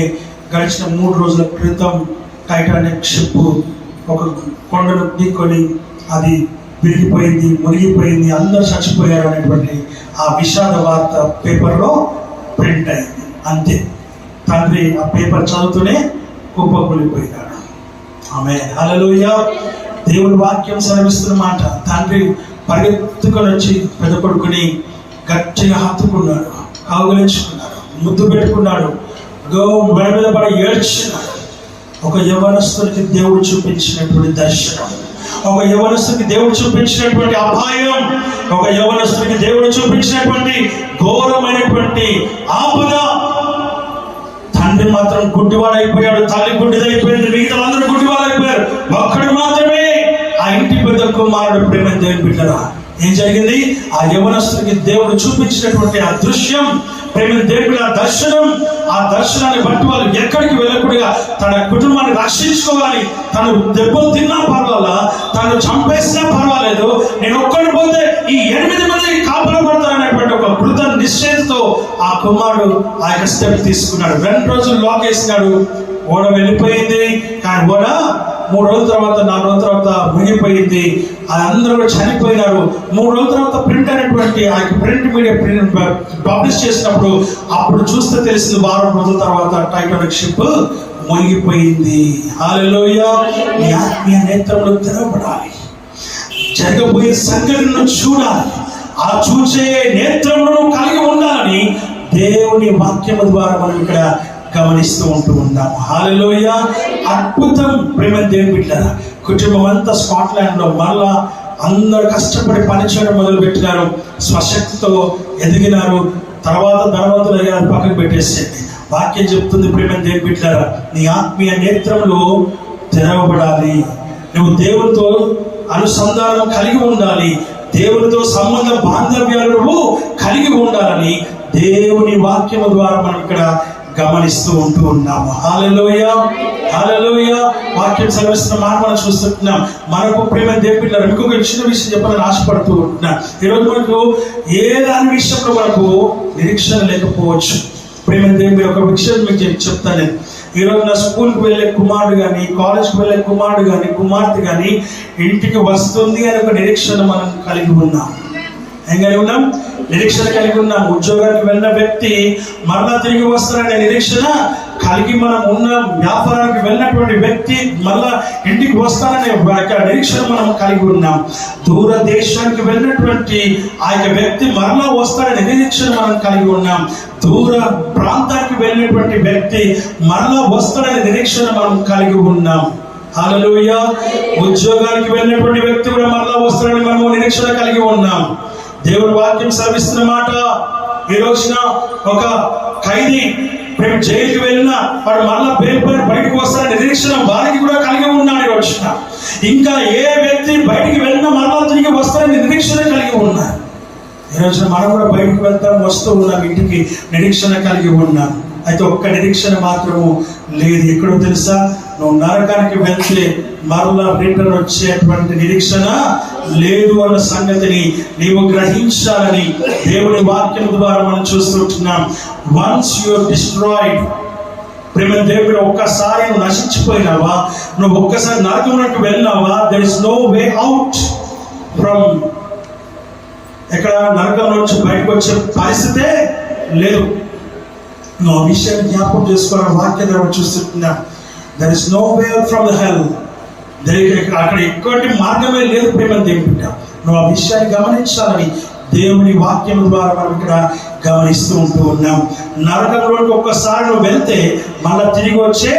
గడిచిన 3 రోజుల క్రితం టైటానిక్ షిప్ ఒక కొండను ఢీకొని అది విరిగిపోయింది, మునిగిపోయింది, అందరు చచ్చిపోయారు అనేటువంటి ఆ విషాద వార్త పేపర్లో ప్రింట్ అయింది. అంతే, తండ్రి ఆ పేపర్ చదువుతూనే కుప్పకూలిపోయినాడు. ఆమేన్, హల్లెలూయా. దేవుని వాక్యం సెలవిస్తున్న మాట, తండ్రి పరిగెత్తుకొని వచ్చి పెద్ద కొడుకుని గట్టిగా హత్తుకున్నాడు, కౌగిలించుకున్నాడు, ముద్దు పెట్టుకున్నాడు, మెడ మీద పడి ఏడ్చినాడు. ఒక యవనస్తునికి దేవుడు చూపించినటువంటి దర్శనం, ఒక యవనస్తునికి దేవుడు చూపించినటువంటి అపాయం, ఒక యవనస్తునికి దేవుడు చూపించినటువంటి ఘోరమైనటువంటి ఆపద. తండ్రి మాత్రం గుడ్డివాడైపోయాడు, తల్లి గుడ్డిదైపోయింది, మిగతా అందరూ గుడ్డివాడైపోయారు. ఒక్కడు మాత్రమే ఆ ఇంటి పెద్ద కుమారుడు ప్రేమ దేవుని బిడ్డరా. ఏం జరిగింది? ఆ యవనస్తునికి దేవుడు చూపించినటువంటి ఆ దృశ్యం, ప్రేమ దేవుడి ఆ దర్శనం, ఆ దర్శనాన్ని బట్టి వాళ్ళు ఎక్కడికి వెళ్ళకుండా తన కుటుంబాన్ని రక్షించుకోవాలి. తను దెబ్బలు తిన్నా పర్వాలా, తను చంపేసినా పర్వాలేదు, నేను ఒక్కడిని పోతే ఈ 8 మంది కాపలా పడతారనేటువంటి ఒక కృత నిశ్చయంతో ఆ కుమారుడు ఆ యొక్క స్టెప్ తీసుకున్నాడు. 2 రోజులు లాక్ వేసినాడు. ఓడ వెళ్ళిపోయింది, కానీ ఓడ 3 రోజుల తర్వాత 4 రోజుల తర్వాత మునిగిపోయింది. అందరూ కూడా చనిపోయినారు. 3 రోజుల తర్వాత ప్రింట్ అనేటువంటి ఆ ప్రింట్ మీడియా పబ్లిష్ చేసినప్పుడు అప్పుడు చూస్తే తెలిసింది, 12 రోజుల తర్వాత టైటానిక్ షిప్ మునిగిపోయింది. హల్లెలూయా. నీ ఆత్మీయ నేత్రములు తెరవబడాలి, జరగబోయే సంఘటనను చూడాలి, ఆ చూసే నేత్రములను కలిగి ఉండాలని దేవుని వాక్యము ద్వారా మనం ఇక్కడ గమనిస్తూ ఉన్నాము. హల్లెలూయా. అద్భుతం ప్రేమ దేవుని బిడ్డలారా. కుటుంబం అంతా స్కాట్లాండ్లో మళ్ళా అందరూ కష్టపడి పనిచేయడం మొదలు పెట్టినారు, స్వశక్తితో ఎదిగినారు. తర్వాత ధనవంతులు అయ్యారు, పక్కకు పెట్టేసేది. వాక్యం చెప్తుంది ప్రేమ దేవుని బిడ్డలారా, నీ ఆత్మీయ నేత్రములు తెరవబడాలి, నువ్వు దేవునితో అనుసంధానం కలిగి ఉండాలి, దేవునితో సంబంధ బాంధవ్యాలు నువ్వు కలిగి ఉండాలని దేవుని వాక్యము ద్వారా మనం ఇక్కడ గమనిస్తూ ఉన్నాము. హల్లెలూయా, హల్లెలూయా. వాక్యం సెలవిస్తున్న మాట మనం చూస్తున్నాం. మనకు ప్రేమ దేవుని బిడ్డలారా, ఇంకొక చిన్న విషయం చెప్పాలని ఆశపడుతూ ఉంటున్నా. ఈరోజు మనకు ఏ దాని విషయంలో మనకు నిరీక్షణ లేకపోవచ్చు. ప్రేమ దేవుని ఒక విషయం మీకు చెప్తాను నేను. ఈరోజు నా స్కూల్కి వెళ్ళే కుమారుడు కానీ, కాలేజ్కి వెళ్ళే కుమారుడు కానీ, కుమార్తె కానీ ఇంటికి వస్తుంది అని ఒక నిరీక్షణ మనం కలిగి ఉన్నాం. ఏం కలిగి ఉన్నాం? నిరీక్షణ కలిగి ఉన్నాం. ఉద్యోగానికి వెళ్ళిన వ్యక్తి మరలా తిరిగి వస్తారనే నిరీక్షణ కలిగి మనం ఉన్నాం. వ్యాపారానికి వెళ్ళినటువంటి వ్యక్తి మళ్ళా ఇంటికి వస్తారనే నిరీక్షణ మనం కలిగి ఉన్నాం. దూర దేశానికి వెళ్ళినటువంటి ఆ యొక్క వ్యక్తి మరలా వస్తారనే నిరీక్షణ మనం కలిగి ఉన్నాం. దూర ప్రాంతానికి వెళ్ళినటువంటి వ్యక్తి మరలా వస్తారనే నిరీక్షణ మనం కలిగి ఉన్నాం. హల్లెలూయా. ఉద్యోగానికి వెళ్ళినటువంటి వ్యక్తి కూడా మరలా వస్తారని మనము నిరీక్షణ కలిగి ఉన్నాం. దేవుని వాక్యం సెలవిస్తున్న మాట, ఈ రోజున ఒక ఖైదీ మేము జైలుకి వెళ్ళినా వాడు మళ్ళా పేరుపైన బయటకు వస్తారనే నిరీక్షణ వారికి కూడా కలిగి ఉన్నాడు. ఈ రోజున ఇంకా ఏ వ్యక్తి బయటికి వెళ్ళినా మళ్ళా తిరిగి వస్తారని నిరీక్షణ కలిగి ఉన్నారు. ఈ రోజున మనం కూడా బయటకు వెళ్తాం, వస్తూ ఉన్నాం, ఇంటికి నిరీక్షణ కలిగి ఉన్నాం. అయితే ఒక్క నిరీక్షణ మాత్రము లేదు. ఎక్కడో తెలుసా? నువ్వు నరకానికి వెళ్తే మరలా రిటర్న్ వచ్చేటువంటి నిరీక్షణ లేదు అన్న సంగతిని నీవు గ్రహించాలని దేవుని వాక్యం ద్వారా మనం చూస్తుంటున్నాం. వన్స్ యు ఆర్ డిస్ట్రాయిడ్, ప్రేమ దేవుడు, ఒక్కసారి నువ్వు నశించిపోయినావా, నువ్వు ఒక్కసారి నరకంలోకి వెళ్ళినావా, there is no way out from, ఎక్కడ నరకం నుంచి బయటకు వచ్చే పరిస్థితే లేదు. నువ్వు ఆ విషయాన్ని జ్ఞాపకం చేసుకోవాలని వాక్యం ద్వారా చూస్తున్నాం. There is no way out from the hell. అక్కడ ఎక్కడి మార్గమే లేదు ప్రేమ దేవుని. నువ్వు ఆ విషయాన్ని గమనించాలని దేవుని వాక్యం ద్వారా మనం ఇక్కడ గమనిస్తూ ఉన్నాం. నరకంలోకి ఒక్కసారి నువ్వు వెళ్తే మళ్ళా తిరిగి వచ్చే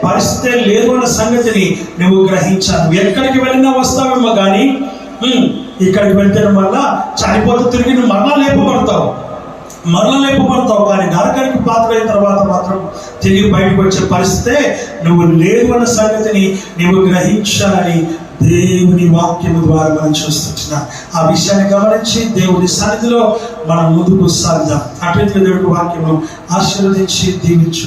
పరిస్థితే లేదు అన్న సంగతిని నువ్వు గ్రహించాలి. నువ్వు ఎక్కడికి వెళ్ళినా వస్తావేమో కానీ ఇక్కడికి వెళ్తే మళ్ళా చనిపోతే తిరిగి నువ్వు మళ్ళా లేపబడతావు కానీ నరకానికి పాత్రైన తర్వాత మాత్రం తిరిగి బయటకు వచ్చే పరిస్థితే నువ్వు లేదు అన్న సంగతిని నువ్వు గ్రహించాలని దేవుని వాక్యము ద్వారా మనం చూస్తున్నాం. ఆ విషయాన్ని గమనించి దేవుని సన్నిధిలో మనం ముందుకు సాగుదాం. అటు దేవుడి వాక్యము ఆశీర్వదించి దీవించు.